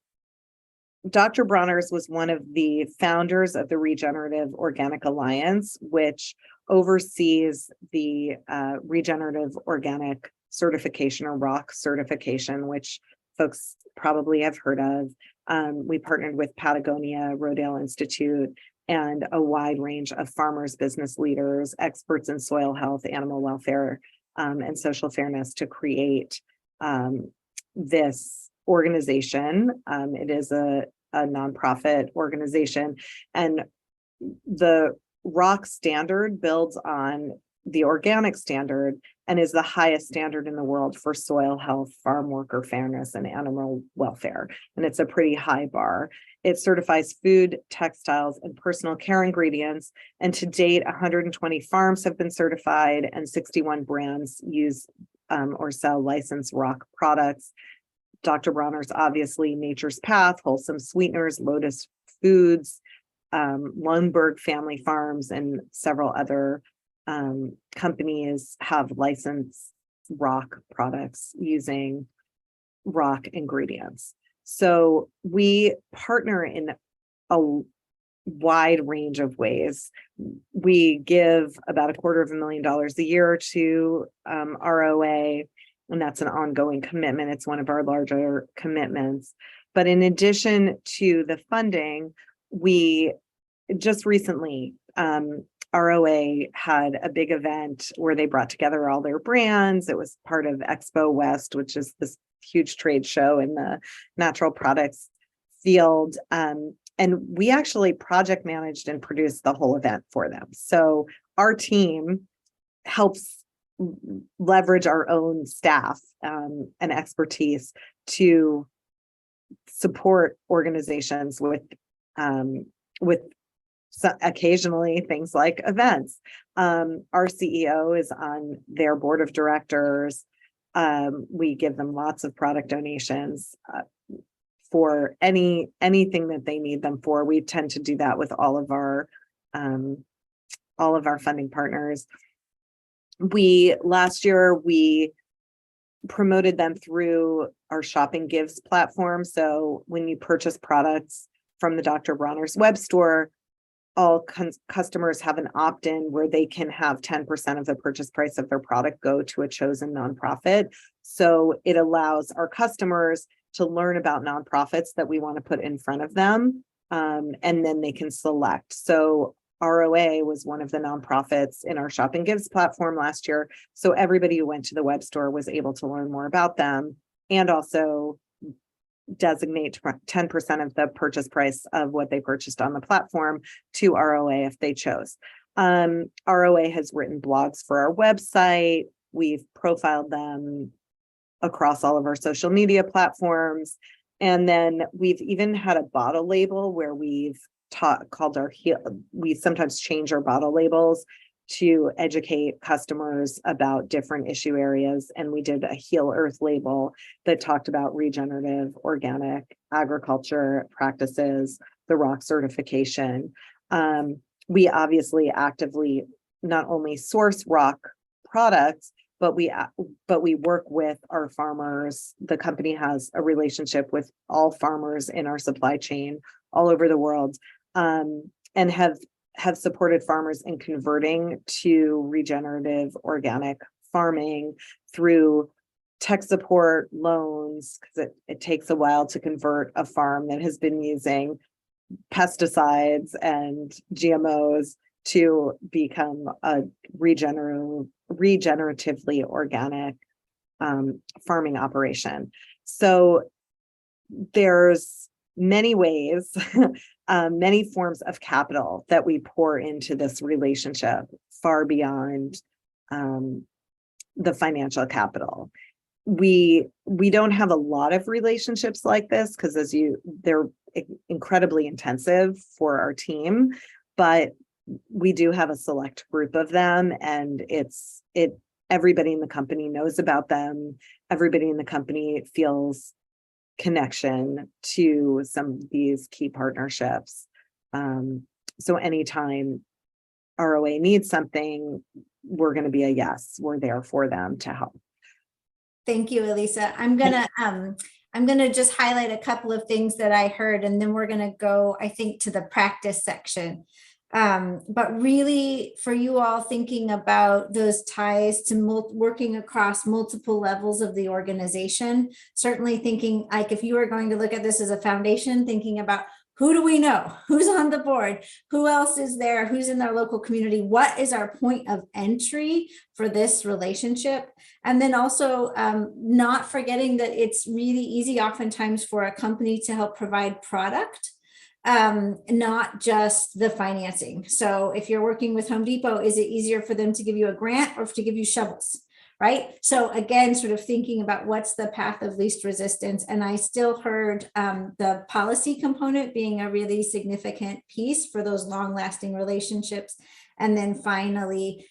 Dr. Bronner's was one of the founders of the Regenerative Organic Alliance, which oversees the Regenerative Organic Certification, or ROC certification, which folks probably have heard of. We partnered with Patagonia, Rodale Institute, and a wide range of farmers, business leaders, experts in soil health, animal welfare, and social fairness to create this organization. It is a nonprofit organization, and the ROC standard builds on the organic standard and is the highest standard in the world for soil health, farm worker fairness, and animal welfare. And it's a pretty high bar. It certifies food, textiles, and personal care ingredients. And to date, 120 farms have been certified, and 61 brands use or sell licensed ROC products. Dr. Bronner's, obviously, Nature's Path, Wholesome Sweeteners, Lotus Foods, Lundberg Family Farms, and several other companies have licensed ROC products using ROC ingredients. So we partner in a wide range of ways. We give about $250,000 a year to ROA, and that's an ongoing commitment. It's one of our larger commitments. But in addition to the funding, we just recently, ROA had a big event where they brought together all their brands. It was part of Expo West, which is this huge trade show in the natural products field. And we actually project managed and produced the whole event for them. So our team helps leverage our own staff and expertise to support organizations with occasionally things like events. Our CEO is on their board of directors. We give them lots of product donations for anything that they need them for. We tend to do that with all of our funding partners. Last year we promoted them through our Shopping Gives platform. So when you purchase products from the Dr. Bronner's web store, all customers have an opt-in where they can have 10% of the purchase price of their product go to a chosen nonprofit. So it allows our customers to learn about nonprofits that we want to put in front of them, and then they can select. So ROA was one of the nonprofits in our Shopping Gives platform last year. So everybody who went to the web store was able to learn more about them and also designate 10% of the purchase price of what they purchased on the platform to ROA if they chose. ROA has written blogs for our website. We've profiled them across all of our social media platforms. And then we've even had a bottle label where we've we sometimes change our bottle labels to educate customers about different issue areas. And we did a Heal Earth label that talked about regenerative organic agriculture practices, the ROC certification. We obviously actively not only source ROC products, but we work with our farmers. The company has a relationship with all farmers in our supply chain all over the world, and have supported farmers in converting to regenerative organic farming through tech support, loans, because it takes a while to convert a farm that has been using pesticides and GMOs to become a regeneratively organic farming operation. So there's many ways, many forms of capital that we pour into this relationship far beyond the financial capital. We don't have a lot of relationships like this because they're incredibly intensive for our team, but we do have a select group of them, and everybody in the company knows about them. Everybody in the company feels connection to some of these key partnerships. So anytime ROA needs something, we're going to be a yes. We're there for them to help. Thank you, Elisa. I'm gonna just highlight a couple of things that I heard, and then we're gonna go, I think, to the practice section. But really, for you all thinking about those ties to working across multiple levels of the organization, certainly thinking like if you are going to look at this as a foundation, thinking about who do we know? Who's on the board? Who else is there? Who's in our local community? What is our point of entry for this relationship? And then also not forgetting that it's really easy oftentimes for a company to help provide product, not just the financing. So if you're working with Home Depot, is it easier for them to give you a grant or to give you shovels? Right. So again, sort of thinking about what's the path of least resistance. And I still heard the policy component being a really significant piece for those long lasting relationships. And then finally,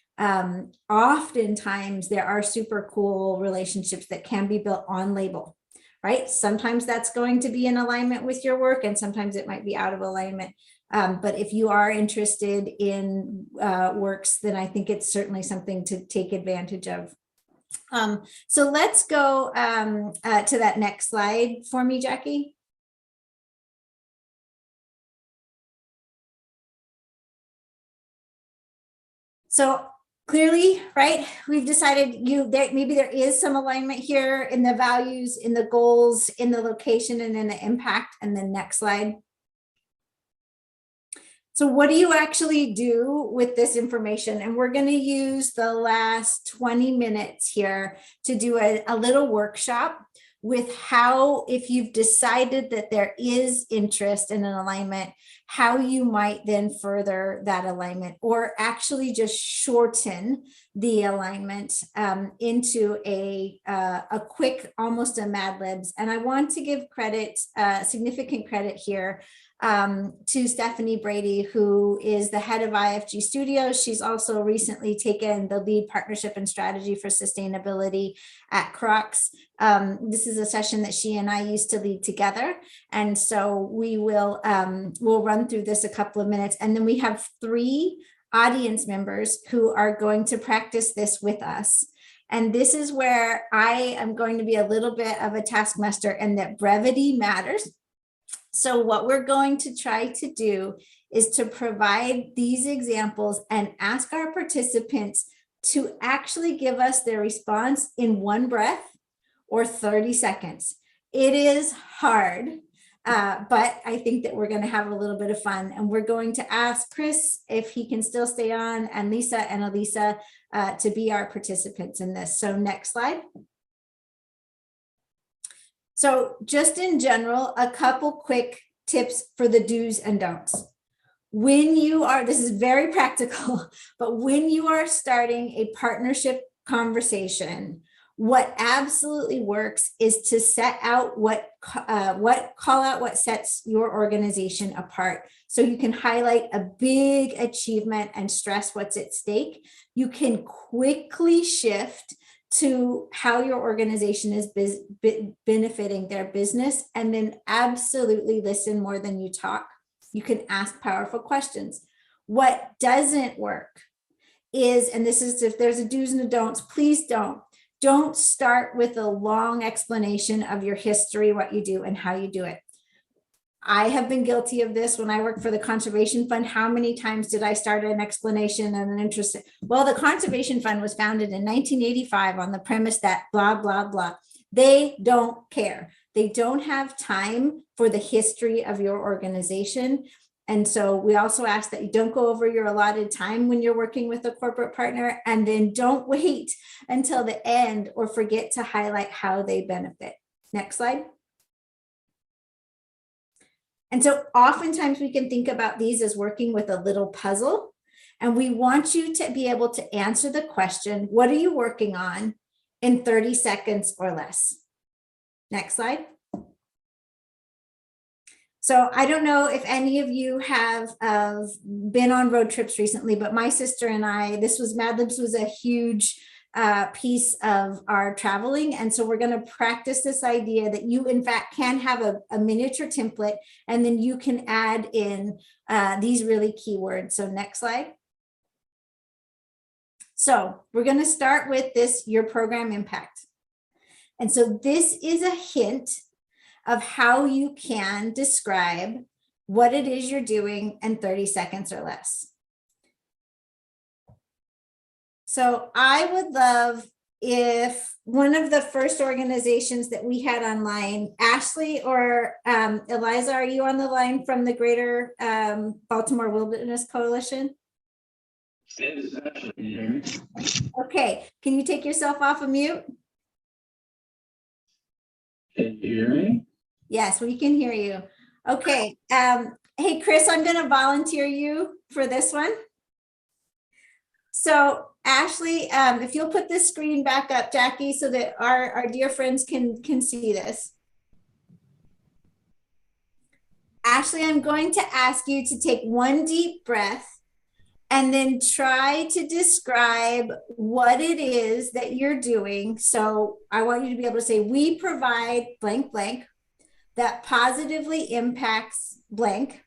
oftentimes there are super cool relationships that can be built on label, right? Sometimes that's going to be in alignment with your work and sometimes it might be out of alignment. But if you are interested in works, then I think it's certainly something to take advantage of. So let's go to that next slide for me, Jackie. So clearly, right, we've decided maybe there is some alignment here in the values, in the goals, in the location, and in the impact. And then next slide. So what do you actually do with this information? And we're going to use the last 20 minutes here to do a little workshop with how, if you've decided that there is interest in an alignment, how you might then further that alignment or actually just shorten the alignment into a quick, almost a Mad Libs. And I want to give credit, significant credit here to Stephanie Brady, who is the head of IFG Studios. She's also recently taken the lead partnership and strategy for sustainability at Crocs. This is a session that she and I used to lead together. And so we will we'll run through this a couple of minutes. And then we have 3 audience members who are going to practice this with us. And this is where I am going to be a little bit of a taskmaster and that brevity matters. So what we're going to try to do is to provide these examples and ask our participants to actually give us their response in one breath or 30 seconds. It is hard, but I think that we're going to have a little bit of fun. And we're going to ask Chris if he can still stay on, and Lisa and Elisa to be our participants in this. So next slide. So just in general, a couple quick tips for the do's and don'ts. When you are, this is very practical, but when you are starting a partnership conversation, what absolutely works is to set out what sets your organization apart. So you can highlight a big achievement and stress what's at stake. You can quickly shift to how your organization is benefiting their business, and then absolutely listen more than you talk. You can ask powerful questions. What doesn't work is, and this is if there's a do's and a don'ts, please don't start with a long explanation of your history, what you do and how you do it. I have been guilty of this when I worked for the Conservation Fund. How many times did I start an explanation and an interest? Well, the Conservation Fund was founded in 1985 on the premise that blah, blah, blah. They don't care. They don't have time for the history of your organization. And so we also ask that you don't go over your allotted time when you're working with a corporate partner, and then don't wait until the end or forget to highlight how they benefit. Next slide. And so oftentimes we can think about these as working with a little puzzle, and we want you to be able to answer the question, what are you working on, in 30 seconds or less. Next slide. So I don't know if any of you have been on road trips recently, but my sister and I, Mad Libs was a huge piece of our traveling. And so we're going to practice this idea that you in fact can have a miniature template, and then you can add in these really key words. So next slide. So we're going to start with this, your program impact. And so this is a hint of how you can describe what it is you're doing in 30 seconds or less. So I would love if one of the first organizations that we had online, Ashley or Eliza, are you on the line from the Greater Baltimore Wilderness Coalition? Okay, can you take yourself off of mute? Can you hear me? Yes, we can hear you. Okay, hey Chris, I'm going to volunteer you for this one. So Ashley, if you'll put this screen back up, Jackie, so that our dear friends can see this. Ashley, I'm going to ask you to take one deep breath and then try to describe what it is that you're doing. So I want you to be able to say, we provide blank blank that positively impacts blank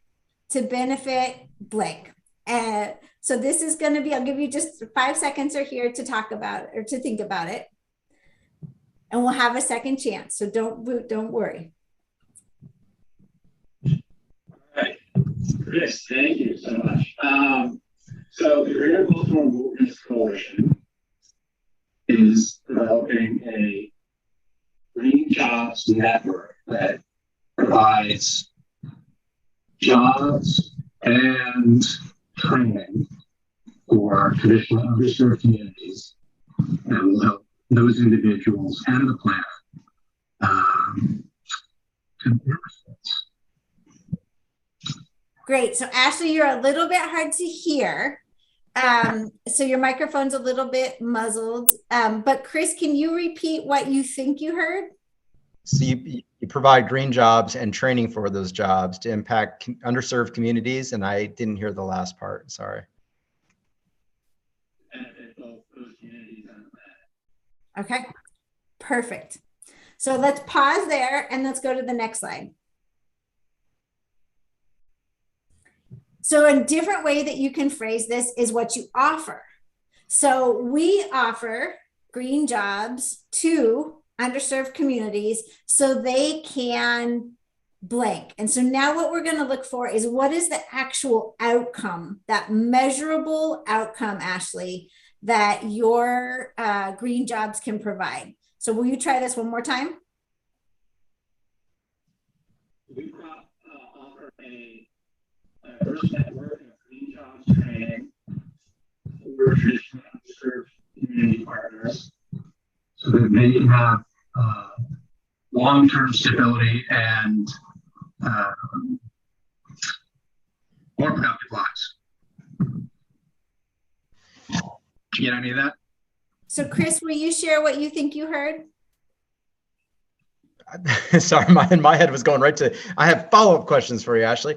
to benefit blank. And so this is going to be, I'll give you just 5 seconds or here to talk about it or to think about it. And we'll have a second chance. So don't worry. All right. Chris, thank you so much. So the Greater Baltimore Wilderness Coalition is developing a green jobs network that provides jobs and training for traditional underserved communities that will help those individuals and the planet to their results. Great. So Ashley, you're a little bit hard to hear. So your microphone's a little bit muzzled. But Chris, can you repeat what you think you heard? So you provide green jobs and training for those jobs to impact underserved communities. And I didn't hear the last part. Sorry. Okay, perfect. So let's pause there and let's go to the next slide. So a different way that you can phrase this is what you offer. So we offer green jobs to underserved communities so they can blank. And so now what we're going to look for is what is the actual outcome, that measurable outcome, Ashley, that your green jobs can provide. So will you try this one more time? We offer a diverse network of green jobs training for traditional underserved community partners so that they can have long-term stability and more productive lives. Did you get any of that? So Chris, will you share what you think you heard? Sorry, my head was going right to, I have follow-up questions for you, Ashley.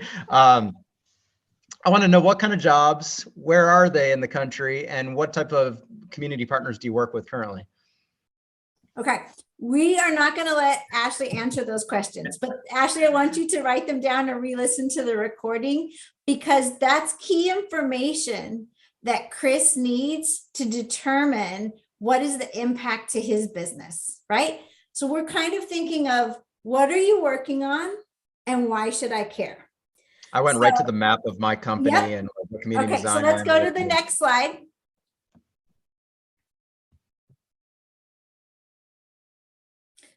I want to know what kind of jobs, where are they in the country, and what type of community partners do you work with currently? Okay, we are not going to let Ashley answer those questions, but Ashley, I want you to write them down and re-listen to the recording because that's key information that Chris needs to determine what is the impact to his business, right? So we're kind of thinking of what are you working on and why should I care? I went right to the map of my company and the community Okay, so design. let's go to the next slide.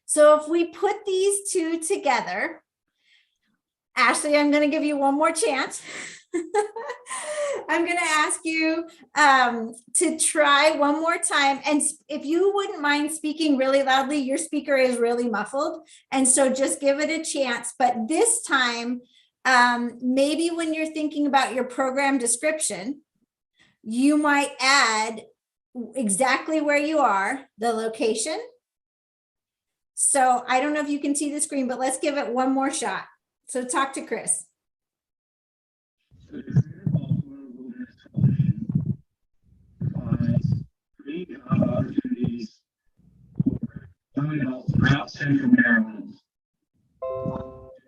So if we put these two together, Ashley, I'm going to give you one more chance. I'm going to ask you to try one more time. And if you wouldn't mind speaking really loudly, your speaker is really muffled. And so just give it a chance. But this time, maybe when you're thinking about your program description, you might add exactly where you are, the location. So I don't know if you can see the screen, but let's give it one more shot. So talk to Chris. Opportunities for young adults throughout Central Maryland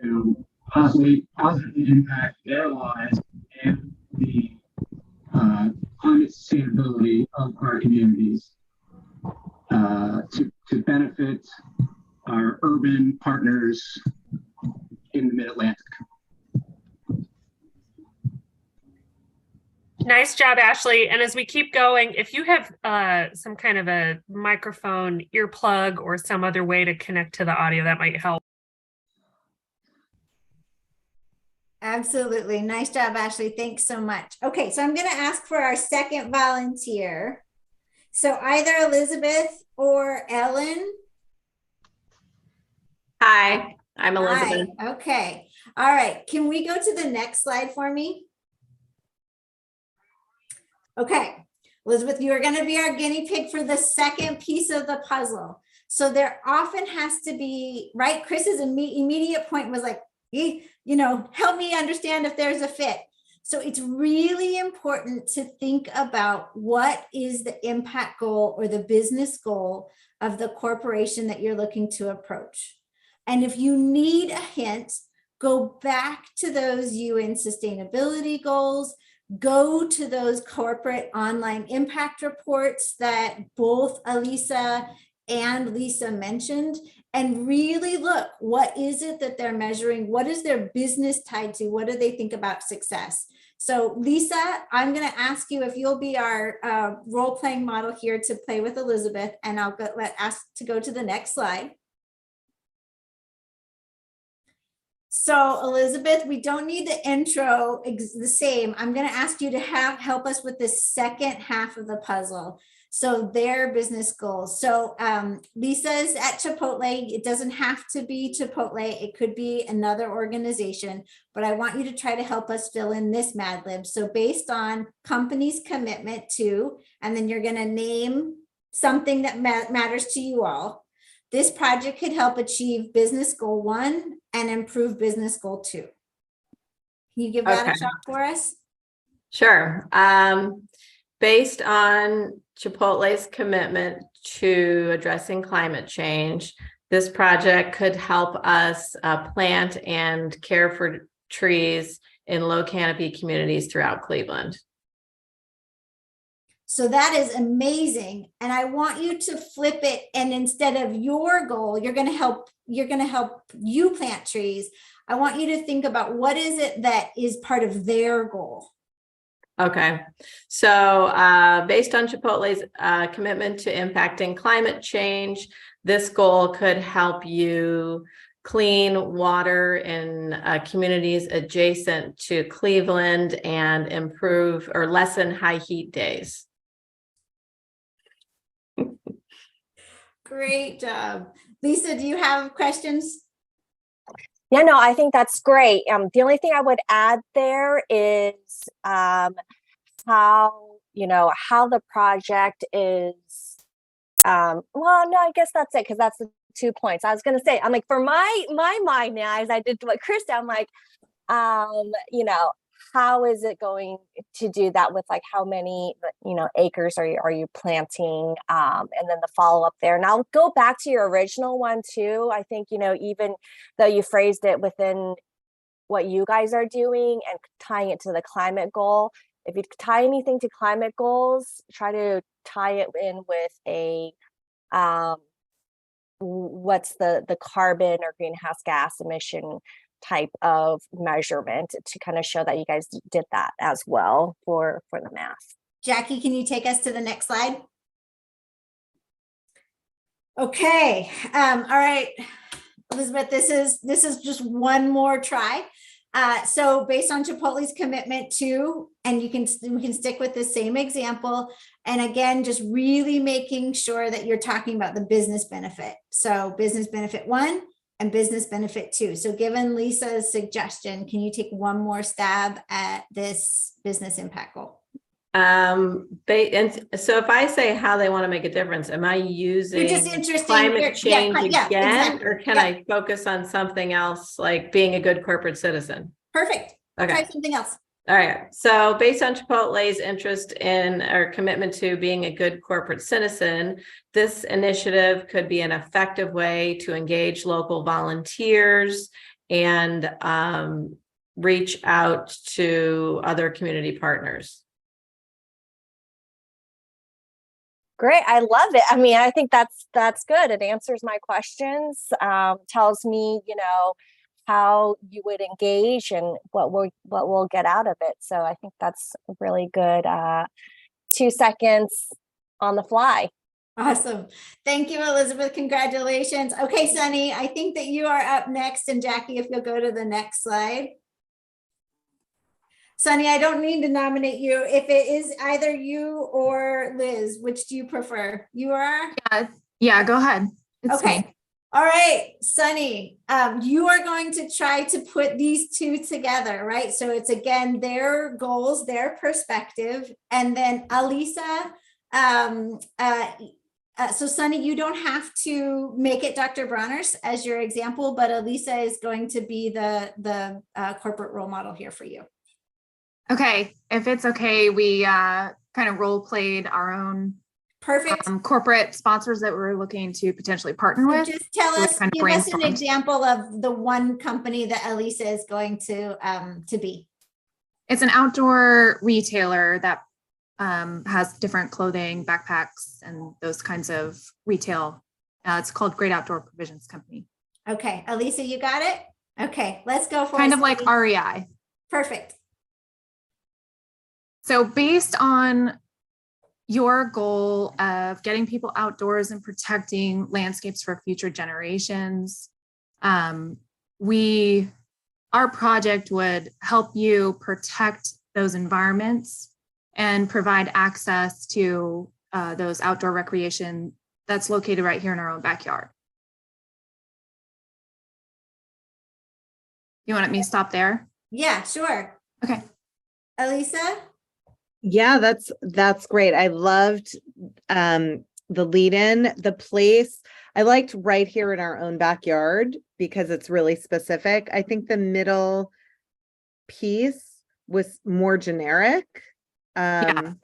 to positively impact their lives and the climate sustainability of our communities to benefit our urban partners in the Mid-Atlantic. Nice job, Ashley. And as we keep going, if you have some kind of a microphone earplug or some other way to connect to the audio, that might help. Absolutely. Nice job, Ashley. Thanks so much. Okay, so I'm going to ask for our second volunteer. So either Elizabeth or Ellen. Hi, I'm Elizabeth. Hi. Okay. All right. Can we go to the next slide for me? Okay. Elizabeth, you are going to be our guinea pig for the second piece of the puzzle. So there often has to be, right? Chris's immediate point was like, you know, help me understand if there's a fit. So it's really important to think about what is the impact goal or the business goal of the corporation that you're looking to approach. And if you need a hint, go back to those UN sustainability goals, go to those corporate online impact reports that both Elisa and Lisa mentioned, and really look, what is it that they're measuring? What is their business tied to? What do they think about success? So Lisa, I'm going to ask you if you'll be our role-playing model here to play with Elizabeth, and I'll ask to go to the next slide. So Elizabeth, we don't need the intro the same. I'm going to ask you to help us with the second half of the puzzle. So their business goals. So Lisa's at Chipotle. It doesn't have to be Chipotle. It could be another organization, but I want you to try to help us fill in this Mad Lib. So based on company's commitment to, and then you're going to name something that matters to you all. This project could help achieve business goal 1 and improve business goal 2. Can you give that a shot for us? Sure. Based on Chipotle's commitment to addressing climate change, this project could help us plant and care for trees in low canopy communities throughout Cleveland. So that is amazing. And I want you to flip it. And instead of your goal, you're going to help you plant trees. I want you to think about what is it that is part of their goal. Okay, so based on Chipotle's commitment to impacting climate change, this goal could help you clean water in communities adjacent to Cleveland and improve or lessen high heat days. Great job. Lisa, do you have questions? Yeah, no, I think that's great. The only thing I would add there is how the project is, well, no, I guess that's it, because that's the 2 points. I was going to say, I'm like, for my mind now, as I did what Chris, I'm like, how is it going to do that with like how many acres are you planting, and then the follow-up there. And I'll go back to your original one too. I think even though you phrased it within what you guys are doing and tying it to the climate goal, if you tie anything to climate goals, try to tie it in with a what's the carbon or greenhouse gas emission type of measurement to kind of show that you guys did that as well for the math. Jackie, can you take us to the next slide? Okay. All right, Elizabeth, this is just one more try. So based on Chipotle's commitment to, and we can stick with the same example. And again, just really making sure that you're talking about the business benefit. So business benefit 1 and business benefit 2. So given Lisa's suggestion, can you take one more stab at this business impact goal? And so if I say how they want to make a difference, am I using climate change again, or can I focus on something else, like being a good corporate citizen? Perfect. Okay. Try something else. All right. So based on Chipotle's interest in or commitment to being a good corporate citizen, this initiative could be an effective way to engage local volunteers and reach out to other community partners. Great. I love it. I mean, I think that's good. It answers my questions, tells me, how you would engage and what we'll get out of it. So I think that's really good. 2 seconds on the fly. Awesome. Thank you, Elizabeth. Congratulations. Okay, Sunny, I think that you are up next. And Jackie, if you'll go to the next slide. Sunny, I don't need to nominate you. If it is either you or Liz, which do you prefer? You are? Yeah, go ahead. It's okay. me. All right, Sunny, you are going to try to put these two together, right? So it's again, their goals, their perspective, and then Alisa, so Sunny, you don't have to make it Dr. Bronner's as your example, but Alisa is going to be the corporate role model here for you. Okay, if it's okay, we kind of role played our own perfect corporate sponsors that we're looking to potentially partner so with. Just tell So us, give us an example of the one company that Alisa is going to be. It's an outdoor retailer that has different clothing, backpacks, and those kinds of retail. It's called Great Outdoor Provisions Company. Okay, Alisa, you got it? Okay, let's go for kind of like REI. Perfect. So based on your goal of getting people outdoors and protecting landscapes for future generations, our project would help you protect those environments and provide access to those outdoor recreation that's located right here in our own backyard. You want me to stop there? Yeah, sure. Okay. Alisa? Yeah, that's great. I loved the lead in, the place. I liked right here in our own backyard because it's really specific. I think the middle piece was more generic. Yeah.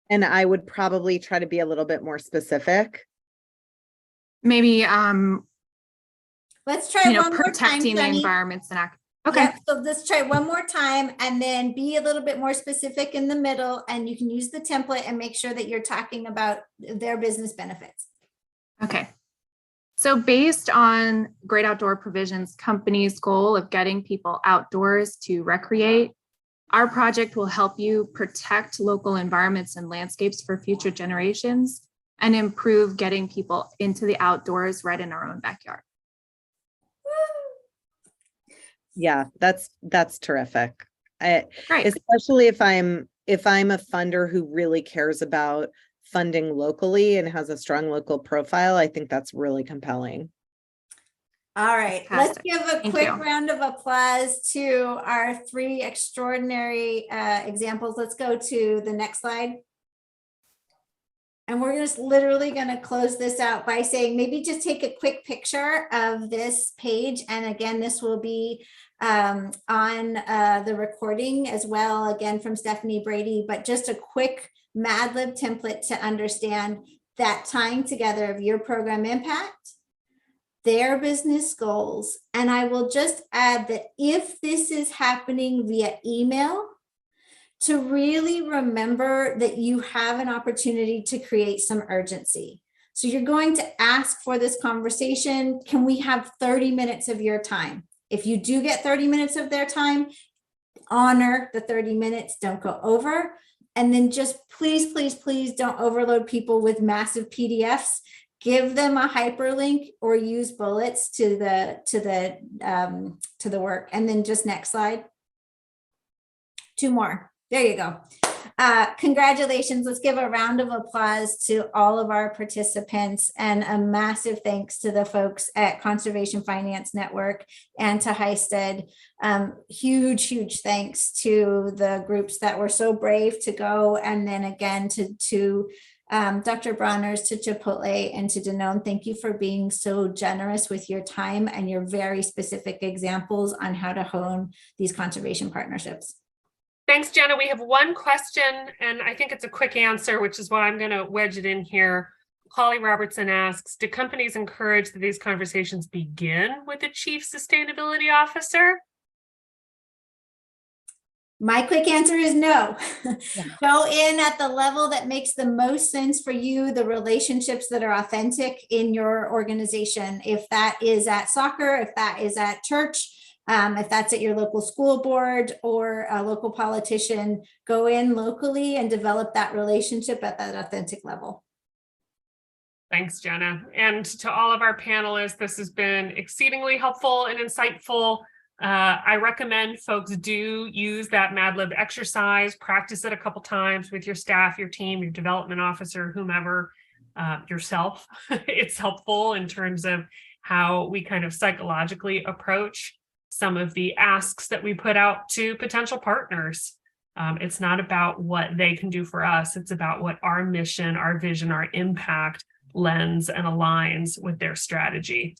And I would probably try to be a little bit more specific. Maybe let's try one more time, protecting the environments and okay. Yep, so let's try one more time and then be a little bit more specific in the middle, and you can use the template and make sure that you're talking about their business benefits. Okay. So based on Great Outdoor Provisions Company's goal of getting people outdoors to recreate, our project will help you protect local environments and landscapes for future generations and improve getting people into the outdoors right in our own backyard. Yeah, that's terrific. Great. Especially if I'm a funder who really cares about funding locally and has a strong local profile, I think that's really compelling. All right, Fantastic. Let's give a quick round of applause to our 3 extraordinary examples. Let's go to the next slide. And we're just literally going to close this out by saying maybe just take a quick picture of this page. And again, this will be on the recording as well, again, from Stephanie Brady, but just a quick Mad Lib template to understand that tying together of your program impact, their business goals. And I will just add that if this is happening via email, to really remember that you have an opportunity to create some urgency. So you're going to ask for this conversation. Can we have 30 minutes of your time? If you do get 30 minutes of their time, honor the 30 minutes, don't go over. And then just please, please, please don't overload people with massive PDFs. Give them a hyperlink or use bullets to the work. And then just next slide. 2 more. There you go. Congratulations. Let's give a round of applause to all of our participants, and a massive thanks to the folks at Conservation Finance Network and to Hysted. Huge thanks to the groups that were so brave to go. And then again to Dr. Bronner's, to Chipotle, and to Danone. Thank you for being so generous with your time and your very specific examples on how to hone these conservation partnerships. Thanks, Jenna. We have one question, and I think it's a quick answer, which is why I'm going to wedge it in here. Holly Robertson asks, do companies encourage that these conversations begin with the Chief Sustainability Officer? My quick answer is no. Yeah. Go in at the level that makes the most sense for you, the relationships that are authentic in your organization. If that is at soccer, if that is at church, if that's at your local school board or a local politician, go in locally and develop that relationship at that authentic level. Thanks, Jenna. And to all of our panelists, this has been exceedingly helpful and insightful. I recommend folks do use that Mad Lib exercise, practice it a couple times with your staff, your team, your development officer, whomever, yourself. It's helpful in terms of how we kind of psychologically approach some of the asks that we put out to potential partners. It's not about what they can do for us. It's about what our mission, our vision, our impact lens and aligns with their strategy.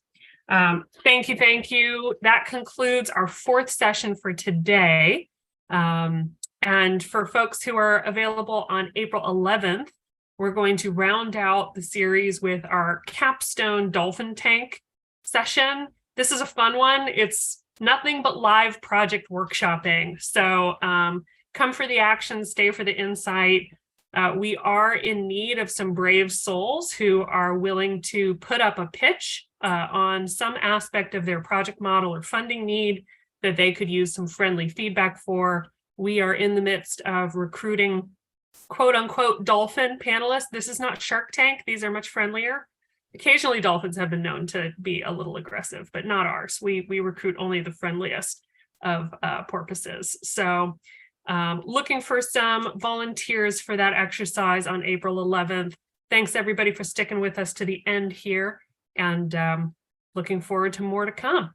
Thank you. That concludes our fourth session for today. And for folks who are available on April 11th, we're going to round out the series with our capstone dolphin tank session. This is a fun one. It's nothing but live project workshopping. So come for the action, stay for the insight. We are in need of some brave souls who are willing to put up a pitch on some aspect of their project model or funding need that they could use some friendly feedback for. We are in the midst of recruiting quote unquote dolphin panelists. This is not Shark Tank. These are much friendlier. Occasionally dolphins have been known to be a little aggressive, but not ours. We recruit only the friendliest of porpoises. So looking for some volunteers for that exercise on April 11th. Thanks everybody for sticking with us to the end here, and looking forward to more to come.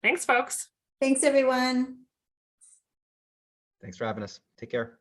Thanks, folks. Thanks, everyone. Thanks for having us. Take care.